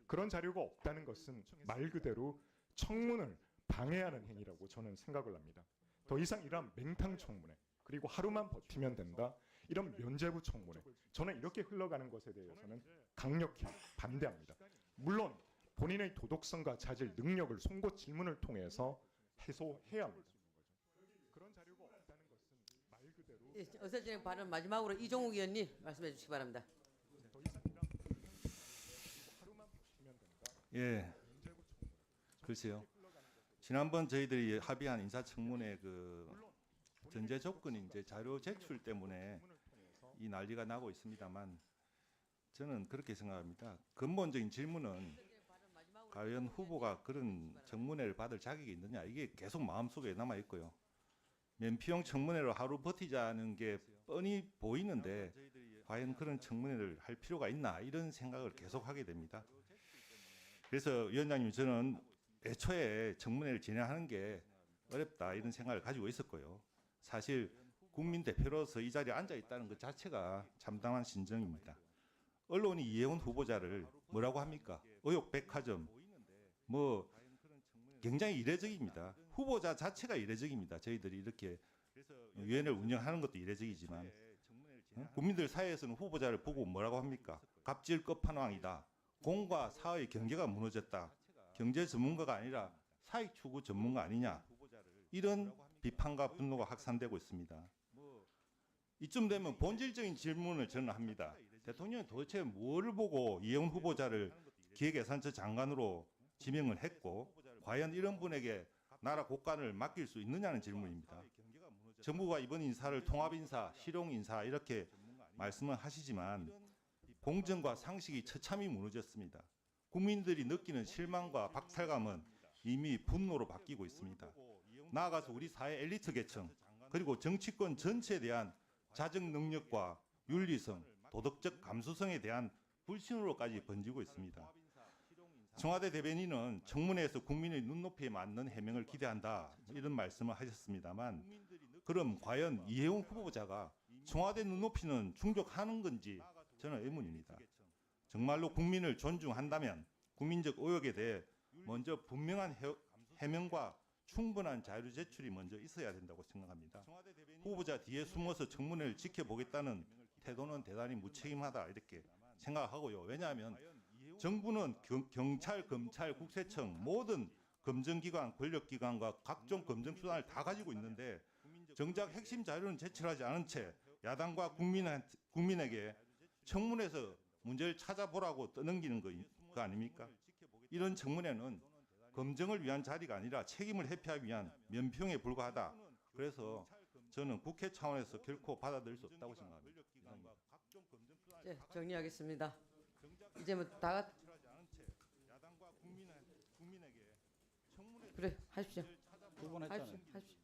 그런 자료가 없다는 것은 말 그대로 청문을 방해하는 행위라고 저는 생각을 합니다. 더 이상 이러한 맹탕 청문회, 그리고 하루만 버티면 된다, 이런 면죄부 청문회, 저는 이렇게 흘러가는 것에 대해서는 강력히 반대합니다. 물론 본인의 도덕성과 자질, 능력을 송곳 질문을 통해서 해소해야 합니다. 그런 자료가 없다는 것은 말 그대로 의사진행 발언 마지막으로 이종욱 의원님 말씀해 주시기 바랍니다. 예, 글쎄요. 지난번 저희들이 합의한 인사청문회 그 전제 조건이 이제 자료 제출 때문에 이 난리가 나고 있습니다만, 저는 그렇게 생각합니다. 근본적인 질문은 과연 후보가 그런 청문회를 받을 자격이 있느냐, 이게 계속 마음속에 남아 있고요. 면피용 청문회로 하루 버티자는 게 뻔히 보이는데 과연 그런 청문회를 할 필요가 있나, 이런 생각을 계속 하게 됩니다. 그래서 위원장님, 저는 애초에 청문회를 진행하는 게 어렵다, 이런 생각을 가지고 있었고요. 사실 국민 대표로서 이 자리에 앉아 있다는 것 자체가 참담한 신정입니다. 언론이 이해운 후보자를 뭐라고 합니까? 의혹 백화점, 뭐 굉장히 이례적입니다. 후보자 자체가 이례적입니다. 저희들이 이렇게 위원회를 운영하는 것도 이례적이지만, 국민들 사이에서는 후보자를 보고 뭐라고 합니까? 갑질 끝판왕이다. 공과 사의 경계가 무너졌다. 경제 전문가가 아니라 사익 추구 전문가 아니냐. 이런 비판과 분노가 확산되고 있습니다. 이쯤 되면 본질적인 질문을 저는 합니다. 대통령이 도대체 뭐를 보고 이해운 후보자를 기획예산처 장관으로 지명을 했고, 과연 이런 분에게 나라 곳간을 맡길 수 있느냐는 질문입니다. 정부가 이번 인사를 통합인사, 실용인사 이렇게 말씀을 하시지만 공정과 상식이 처참히 무너졌습니다. 국민들이 느끼는 실망과 박탈감은 이미 분노로 바뀌고 있습니다. 나아가서 우리 사회 엘리트 계층, 그리고 정치권 전체에 대한 자정 능력과 윤리성, 도덕적 감수성에 대한 불신으로까지 번지고 있습니다. 청와대 대변인은 청문회에서 국민의 눈높이에 맞는 해명을 기대한다 이런 말씀을 하셨습니다만 그럼 과연 이해운 후보자가 청와대 눈높이는 충족하는 건지 저는 의문입니다. 정말로 국민을 존중한다면 국민적 의혹에 대해 먼저 분명한 해명과 충분한 자료 제출이 먼저 있어야 된다고 생각합니다. 후보자 뒤에 숨어서 청문회를 지켜보겠다는 태도는 대단히 무책임하다 이렇게 생각하고요. 왜냐하면 정부는 경찰, 검찰, 국세청 모든 검증기관, 권력기관과 각종 검증수단을 다 가지고 있는데 정작 핵심 자료는 제출하지 않은 채 야당과 국민에게 청문회에서 문제를 찾아보라고 떠넘기는 거 아닙니까? 이런 청문회는 검증을 위한 자리가 아니라 책임을 회피하기 위한 면평에 불과하다. 그래서 저는 국회 차원에서 결코 받아들일 수 없다고 생각합니다. 네, 정리하겠습니다. 이제 뭐 다 그래 하십시오. 두 번 했잖아요. 하십시오.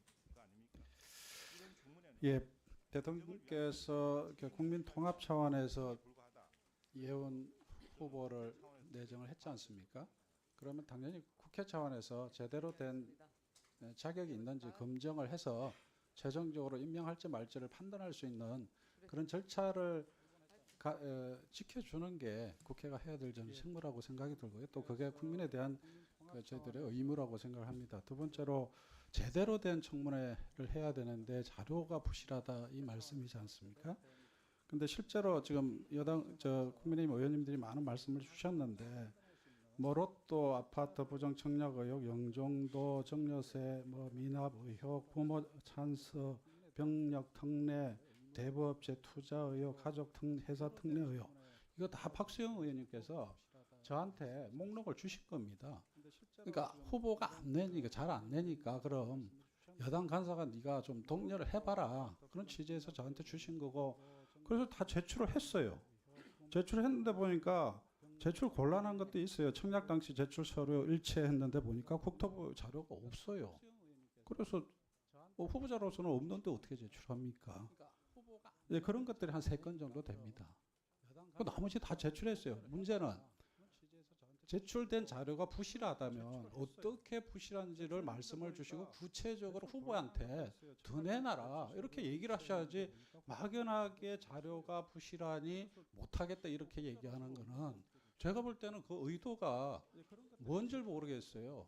예, 대통령께서 국민 통합 차원에서 이해운 후보를 내정을 했지 않습니까? 그러면 당연히 국회 차원에서 제대로 된 자격이 있는지 검증을 해서 최종적으로 임명할지 말지를 판단할 수 있는 그런 절차를 지켜주는 게 국회가 해야 될 저는 책무라고 생각이 들고요. 또 그게 국민에 대한 저희들의 의무라고 생각을 합니다. 두 번째로 제대로 된 청문회를 해야 되는데 자료가 부실하다 이 말씀이지 않습니까? 근데 실제로 지금 국민의힘 의원님들이 많은 말씀을 주셨는데 로또 아파트 부정 청약 의혹, 영종도 정려세, 미납 의혹, 부모 찬스, 병력 특례, 대부업체 투자 의혹, 가족 회사 특례 의혹 이거 다 박수영 의원님께서 저한테 목록을 주신 겁니다. 그러니까 후보가 안 내니까 잘 안 내니까 그럼 여당 간사가 네가 좀 독려를 해봐라 그런 취지에서 저한테 주신 거고 그래서 다 제출을 했어요. 제출했는데 보니까 제출 곤란한 것도 있어요. 청약 당시 제출 서류 일치했는데 보니까 국토부 자료가 없어요. 그래서 후보자로서는 없는데 어떻게 제출합니까? 네, 그런 것들이 한 3건 정도 됩니다. 나머지 다 제출했어요. 문제는 제출된 자료가 부실하다면 어떻게 부실한지를 말씀을 주시고 구체적으로 후보한테 더 내놔라 이렇게 얘기를 하셔야지 막연하게 자료가 부실하니 못하겠다 이렇게 얘기하는 거는 제가 볼 때는 그 의도가 뭔지를 모르겠어요.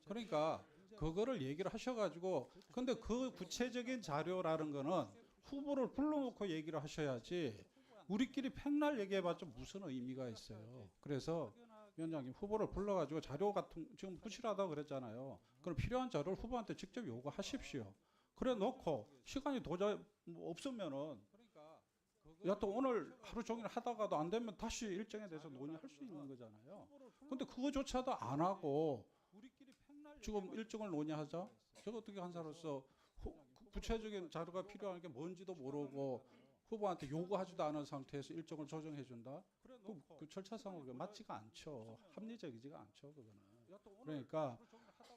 그러니까 그거를 얘기를 하셔가지고 근데 그 구체적인 자료라는 거는 후보를 불러놓고 얘기를 하셔야지 우리끼리 팽날 얘기해봤자 무슨 의미가 있어요. 그래서 위원장님 후보를 불러가지고 자료 같은 지금 부실하다고 그랬잖아요. 그럼 필요한 자료를 후보한테 직접 요구하십시오. 그래 놓고 시간이 도저히 없으면은 또 오늘 하루 종일 하다가도 안 되면 다시 일정에 대해서 논의할 수 있는 거잖아요. 근데 그거조차도 안 하고 지금 일정을 논의하자? 제가 어떻게 간사로서 구체적인 자료가 필요한 게 뭔지도 모르고 후보한테 요구하지도 않은 상태에서 일정을 조정해 준다? 그 절차상으로 맞지가 않죠. 합리적이지가 않죠. 그거는. 그러니까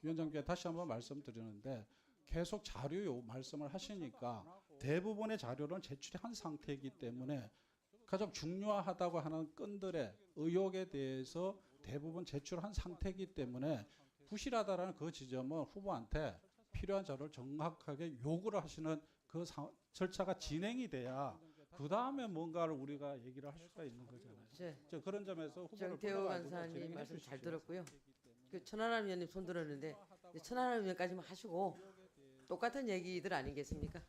위원장께 다시 한번 말씀드리는데 계속 자료 말씀을 하시니까 대부분의 자료는 제출한 상태이기 때문에 가장 중요하다고 하는 건들의 의혹에 대해서 대부분 제출한 상태이기 때문에 부실하다라는 그 지점은 후보한테 필요한 자료를 정확하게 요구를 하시는 그 절차가 진행이 돼야 그 다음에 뭔가를 우리가 얘기를 할 수가 있는 거잖아요. 그런 점에서 후보를 정태호 간사님 말씀 잘 들었고요. 그 천하람 위원님 손 들었는데 천하람 위원까지만 하시고 똑같은 얘기들 아니겠습니까?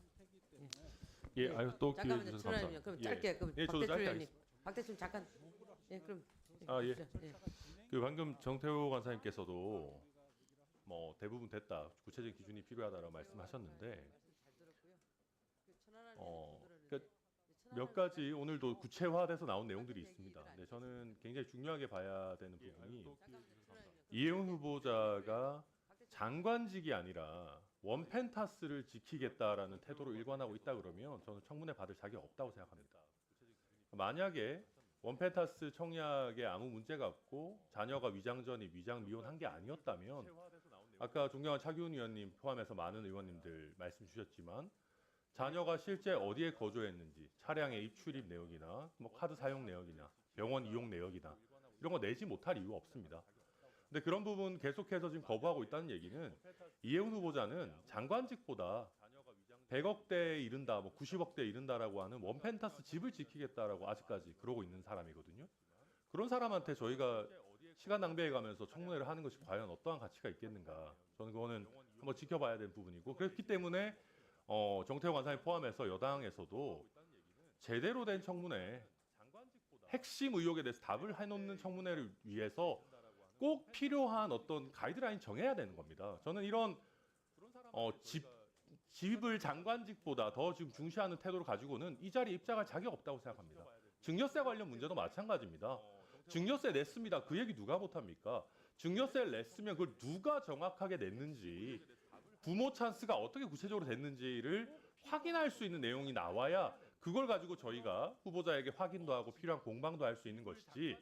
예, 아유 또 기회 잠깐만요, 주셔서 천하람 위원. 감사합니다. 그럼 짧게 그럼 예, 저도 박대출 짧게 위원님, 하겠습니다. 박대출 잠깐. 예, 그럼. 예. 그 방금 정태호 간사님께서도 뭐 대부분 됐다, 구체적인 기준이 필요하다라고 말씀하셨는데, 그러니까 몇 가지 오늘도 구체화돼서 나온 내용들이 있습니다. 근데 저는 굉장히 중요하게 봐야 되는 부분이 이해운 후보자가 장관직이 아니라 원펜타스를 지키겠다라는 태도로 일관하고 있다 그러면 저는 청문회 받을 자격이 없다고 생각합니다. 만약에 원펜타스 청약에 아무 문제가 없고 자녀가 위장전입, 위장 미혼한 게 아니었다면 아까 존경한 차기훈 의원님 포함해서 많은 의원님들 말씀 주셨지만 자녀가 실제 어디에 거주했는지 차량의 입출입 내역이나 뭐 카드 사용 내역이나 병원 이용 내역이나 이런 거 내지 못할 이유가 없습니다. 근데 그런 부분 계속해서 지금 거부하고 있다는 얘기는 이해운 후보자는 장관직보다 100억대에 이른다, 뭐 90억대에 이른다라고 하는 원펜타스 집을 지키겠다라고 아직까지 그러고 있는 사람이거든요. 그런 사람한테 저희가 시간 낭비해가면서 청문회를 하는 것이 과연 어떠한 가치가 있겠는가? 저는 그거는 한번 지켜봐야 되는 부분이고, 그렇기 때문에 정태호 간사님 포함해서 여당에서도 제대로 된 청문회, 핵심 의혹에 대해서 답을 해놓는 청문회를 위해서 꼭 필요한 어떤 가이드라인 정해야 되는 겁니다. 저는 이런 집을 장관직보다 더 지금 중시하는 태도를 가지고는 이 자리에 입장할 자격 없다고 생각합니다. 증여세 관련 문제도 마찬가지입니다. 증여세 냈습니다. 그 얘기 누가 못합니까? 증여세를 냈으면 그걸 누가 정확하게 냈는지, 부모 찬스가 어떻게 구체적으로 됐는지를 확인할 수 있는 내용이 나와야 그걸 가지고 저희가 후보자에게 확인도 하고 필요한 공방도 할 수 있는 것이지,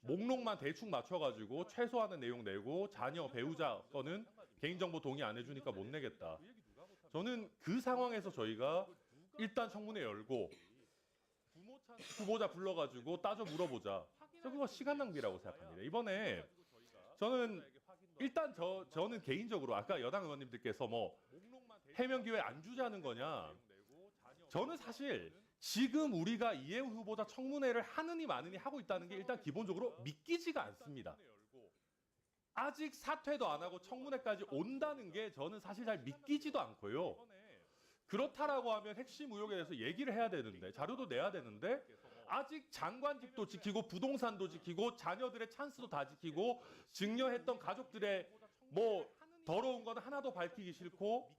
목록만 대충 맞춰가지고 최소한의 내용 내고 자녀 배우자 거는 개인정보 동의 안 해주니까 못 내겠다. 저는 그 상황에서 저희가 일단 청문회 열고 후보자 불러가지고 따져 물어보자. 그거 시간 낭비라고 생각합니다. 이번에 저는 일단 저는 개인적으로 아까 여당 의원님들께서 뭐 해명 기회 안 주자는 거냐. 저는 사실 지금 우리가 이해운 후보자 청문회를 하느니 마느니 하고 있다는 게 일단 기본적으로 믿기지가 않습니다. 아직 사퇴도 안 하고 청문회까지 온다는 게 저는 사실 잘 믿기지도 않고요. 그렇다라고 하면 핵심 의혹에 대해서 얘기를 해야 되는데, 자료도 내야 되는데, 아직 장관직도 지키고 부동산도 지키고 자녀들의 찬스도 다 지키고 증여했던 가족들의 뭐 더러운 건 하나도 밝히기 싫고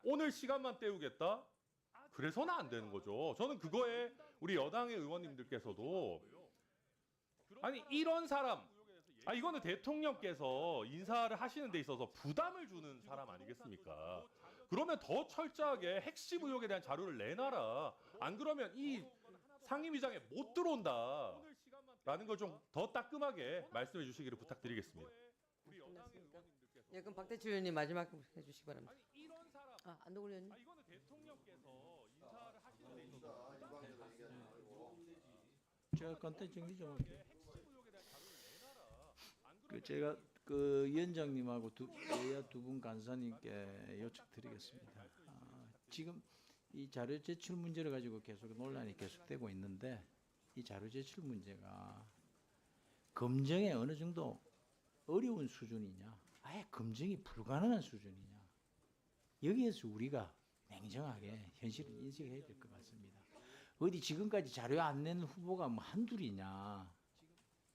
오늘 시간만 때우겠다? 그래서는 안 되는 거죠. 저는 그거에 우리 여당의 의원님들께서도 아니 이런 사람, 이거는 대통령께서 인사를 하시는 데 있어서 부담을 주는 사람 아니겠습니까? 그러면 더 철저하게 핵심 의혹에 대한 자료를 내놔라. 안 그러면 이 상임위장에 못 들어온다 라는 걸 좀 더 따끔하게 말씀해 주시기를 부탁드리겠습니다. 예, 그럼 박대출 의원님 마지막 해주시기 바랍니다. 안동훈 의원님. 이거는 대통령께서 인사를 하시는 데 있어서 제가 간단히 정리 좀 할게요. 제가 그 위원장님하고 여야 두 분 간사님께 요청드리겠습니다. 지금 이 자료 제출 문제를 가지고 계속 논란이 계속되고 있는데, 이 자료 제출 문제가 검증에 어느 정도 어려운 수준이냐, 아예 검증이 불가능한 수준이냐, 여기에서 우리가 냉정하게 현실을 인식해야 될 것 같습니다. 어디 지금까지 자료 안 낸 후보가 뭐 한둘이냐,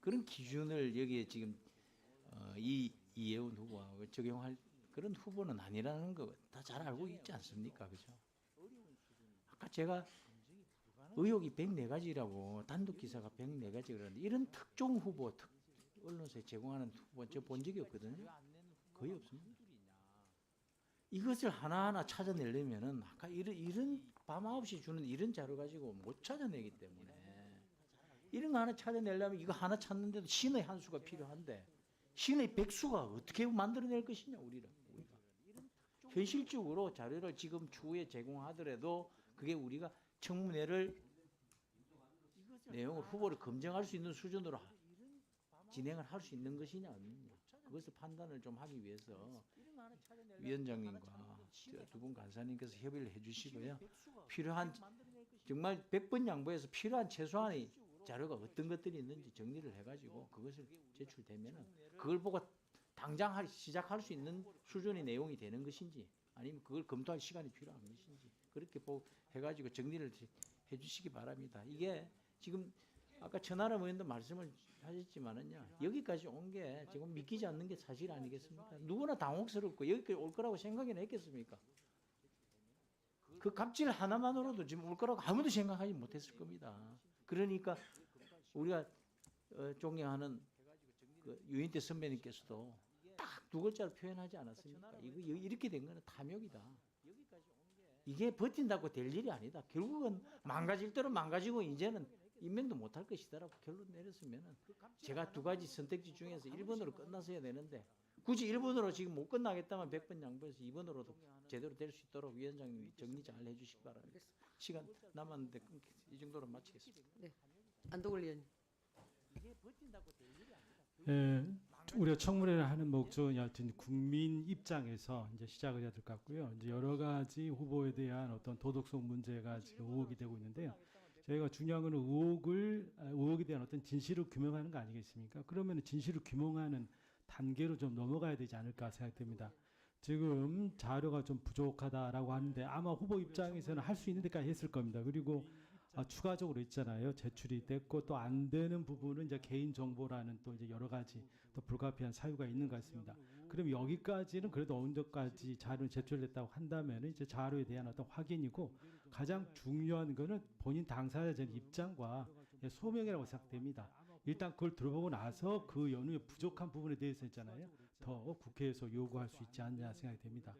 그런 기준을 여기에 지금 이해운 후보하고 적용할 그런 후보는 아니라는 거 다 잘 알고 있지 않습니까? 그죠? 아까 제가 의혹이 104가지라고 단독 기사가 104가지 그러는데, 이런 특종 후보, 언론사에 제공하는 후보 저 본 적이 없거든요. 거의 없습니다. 이것을 하나하나 찾아내려면은 아까 이런 밤 9시 주는 이런 자료 가지고 못 찾아내기 때문에, 이런 거 하나 찾아내려면 이거 하나 찾는데도 신의 한 수가 필요한데, 신의 백수가 어떻게 만들어낼 것이냐, 우리가. 현실적으로 자료를 지금 추후에 제공하더라도 그게 우리가 청문회를 내용을 후보를 검증할 수 있는 수준으로 진행을 할 수 있는 것이냐 아니냐, 그것을 판단을 좀 하기 위해서 위원장님과 두 분 간사님께서 협의를 해주시고요. 필요한 정말 100번 양보해서 필요한 최소한의 자료가 어떤 것들이 있는지 정리를 해가지고 그것을 제출되면은 그걸 보고 당장 시작할 수 있는 수준의 내용이 되는 것인지, 아니면 그걸 검토할 시간이 필요한 것인지, 그렇게 해가지고 정리를 해주시기 바랍니다. 이게 지금 아까 천하람 의원도 말씀을 하셨지만은요, 여기까지 온 게 지금 믿기지 않는 게 사실 아니겠습니까? 누구나 당혹스럽고 여기까지 올 거라고 생각이나 했겠습니까? 그 갑질 하나만으로도 지금 올 거라고 아무도 생각하지 못했을 겁니다. 그러니까 우리가 존경하는 그 유인태 선배님께서도 딱 두 글자로 표현하지 않았습니까? 이거 이렇게 된 거는 탐욕이다. 이게 버틴다고 될 일이 아니다. 결국은 망가질 대로 망가지고 이제는 임명도 못할 것이다라고 결론 내렸으면은, 제가 두 가지 선택지 중에서 1번으로 끝났어야 되는데, 굳이 1번으로 지금 못 끝나겠다면 100번 양보해서 2번으로도 제대로 될 수 있도록 위원장님이 정리 잘 해주시기 바랍니다. 시간 남았는데 이 정도로 마치겠습니다. 네, 안동훈 의원님. 예, 우리가 청문회를 하는 목적은 여하튼 국민 입장에서 이제 시작을 해야 될 것 같고요. 이제 여러 가지 후보에 대한 어떤 도덕성 문제가 지금 의혹이 되고 있는데요. 저희가 중요한 건 의혹에 대한 어떤 진실을 규명하는 거 아니겠습니까? 그러면 진실을 규명하는 단계로 좀 넘어가야 되지 않을까 생각됩니다. 지금 자료가 좀 부족하다라고 하는데 아마 후보 입장에서는 할 수 있는 데까지 했을 겁니다. 그리고 추가적으로 있잖아요. 제출이 됐고 또 안 되는 부분은 이제 개인 정보라는 또 이제 여러 가지 또 불가피한 사유가 있는 것 같습니다. 그럼 여기까지는 그래도 어느 정도까지 자료를 제출됐다고 한다면 이제 자료에 대한 어떤 확인이고 가장 중요한 거는 본인 당사자의 입장과 소명이라고 생각됩니다. 일단 그걸 들어보고 나서 그 연후에 부족한 부분에 대해서 있잖아요. 더 국회에서 요구할 수 있지 않냐 생각이 됩니다.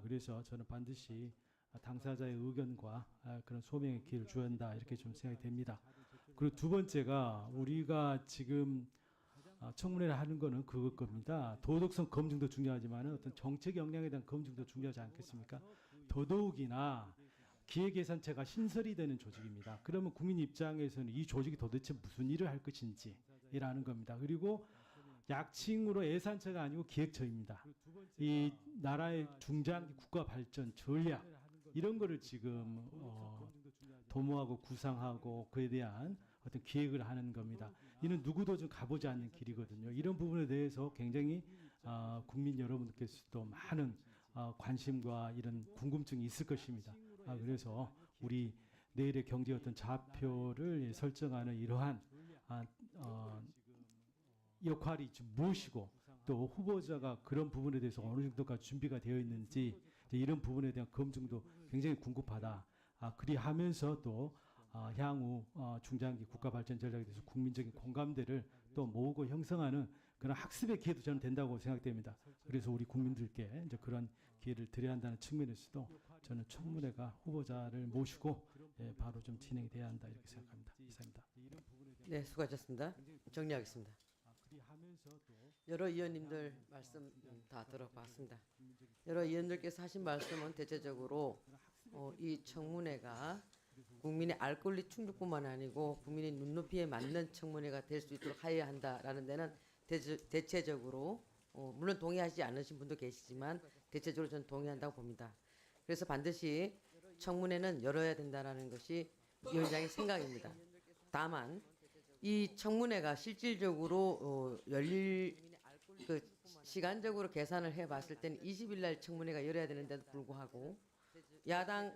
그래서 저는 반드시 당사자의 의견과 그런 소명의 기회를 줘야 한다 이렇게 좀 생각이 됩니다. 그리고 두 번째가 우리가 지금 청문회를 하는 거는 그것 겁니다. 도덕성 검증도 중요하지만 어떤 정책 역량에 대한 검증도 중요하지 않겠습니까? 더더욱이나 기획예산처가 신설이 되는 조직입니다. 그러면 국민 입장에서는 이 조직이 도대체 무슨 일을 할 것인지라는 겁니다. 그리고 약칭으로 예산처가 아니고 기획처입니다. 이 나라의 중장기 국가 발전 전략 이런 거를 지금 도모하고 구상하고 그에 대한 어떤 기획을 하는 겁니다. 이는 누구도 좀 가보지 않는 길이거든요. 이런 부분에 대해서 굉장히 국민 여러분들께서도 많은 관심과 이런 궁금증이 있을 것입니다. 그래서 우리 내일의 경제 어떤 좌표를 설정하는 이러한 역할이 좀 무엇이고 또 후보자가 그런 부분에 대해서 어느 정도까지 준비가 되어 있는지 이런 부분에 대한 검증도 굉장히 궁금하다. 그리하면서 또 향후 중장기 국가 발전 전략에 대해서 국민적인 공감대를 또 모으고 형성하는 그런 학습의 기회도 저는 된다고 생각됩니다. 그래서 우리 국민들께 이제 그런 기회를 드려야 한다는 측면에서도 저는 청문회가 후보자를 모시고 바로 좀 진행이 돼야 한다 이렇게 생각합니다. 이상입니다. 네, 수고하셨습니다. 정리하겠습니다. 여러 의원님들 말씀 다 들어봤습니다. 여러 의원들께서 하신 말씀은 대체적으로 이 청문회가 국민의 알 권리 충족뿐만 아니고 국민의 눈높이에 맞는 청문회가 될 수 있도록 하여야 한다라는 데는 대체적으로 물론 동의하지 않으신 분도 계시지만 대체적으로 저는 동의한다고 봅니다. 그래서 반드시 청문회는 열어야 된다라는 것이 위원장의 생각입니다. 다만 이 청문회가 실질적으로 열릴 그 시간적으로 계산을 해봤을 때는 20일 날 청문회가 열어야 되는데도 불구하고 야당은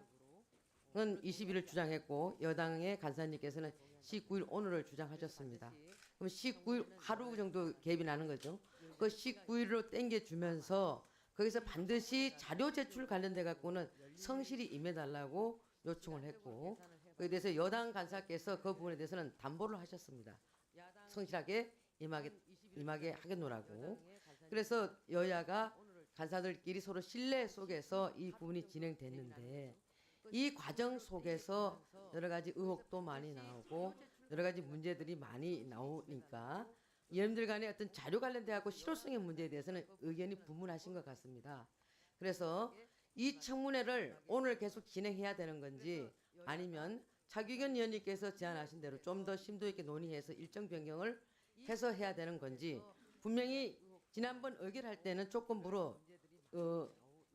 20일을 주장했고 여당의 간사님께서는 19일 오늘을 주장하셨습니다. 그럼 19일 하루 정도 갭이 나는 거죠. 그 19일로 땡겨주면서 거기서 반드시 자료 제출 관련돼 갖고는 성실히 임해달라고 요청을 했고 그에 대해서 여당 간사께서 그 부분에 대해서는 담보를 하셨습니다. 성실하게 임하게 하겠노라고. 그래서 여야가 간사들끼리 서로 신뢰 속에서 이 부분이 진행됐는데 이 과정 속에서 여러 가지 의혹도 많이 나오고 여러 가지 문제들이 많이 나오니까 의원들 간의 어떤 자료 관련돼 갖고 실효성의 문제에 대해서는 의견이 분분하신 것 같습니다. 그래서 이 청문회를 오늘 계속 진행해야 되는 건지 아니면 차규견 의원님께서 제안하신 대로 좀 더 심도 있게 논의해서 일정 변경을 해서 해야 되는 건지 분명히 지난번 의결할 때는 조건부로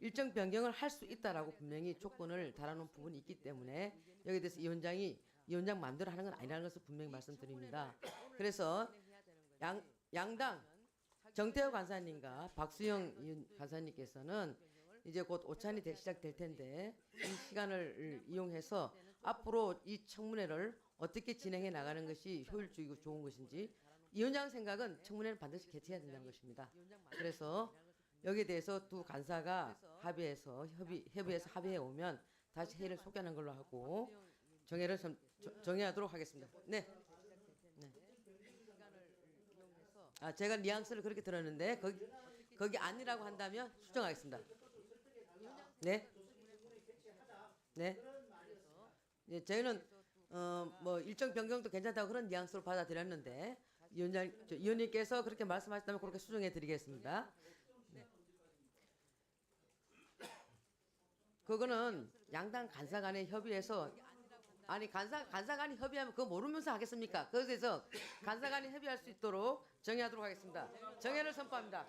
일정 변경을 할 수 있다라고 분명히 조건을 달아놓은 부분이 있기 때문에 여기에 대해서 위원장 마음대로 하는 건 아니라는 것을 분명히 말씀드립니다. 그래서 양당 정태호 간사님과 박수영 간사님께서는 이제 곧 오찬이 시작될 텐데 이 시간을 이용해서 앞으로 이 청문회를 어떻게 진행해 나가는 것이 효율적이고 좋은 것인지 위원장 생각은 청문회는 반드시 개최해야 된다는 것입니다. 그래서 여기에 대해서 두 간사가 협의해서 합의해 오면 다시 회의를 소개하는 걸로 하고 정해하도록 하겠습니다. 네. 제가 뉘앙스를 그렇게 들었는데 거기 아니라고 한다면 수정하겠습니다. 네. 네. 네, 저희는 뭐 일정 변경도 괜찮다고 그런 뉘앙스로 받아들였는데 위원님께서 그렇게 말씀하셨다면 그렇게 수정해 드리겠습니다. 네. 그거는 양당 간사 간의 협의에서 아니 간사간이 협의하면 그거 모르면서 하겠습니까? 그래서 간사간이 협의할 수 있도록 정의하도록 하겠습니다. 정의를 선포합니다.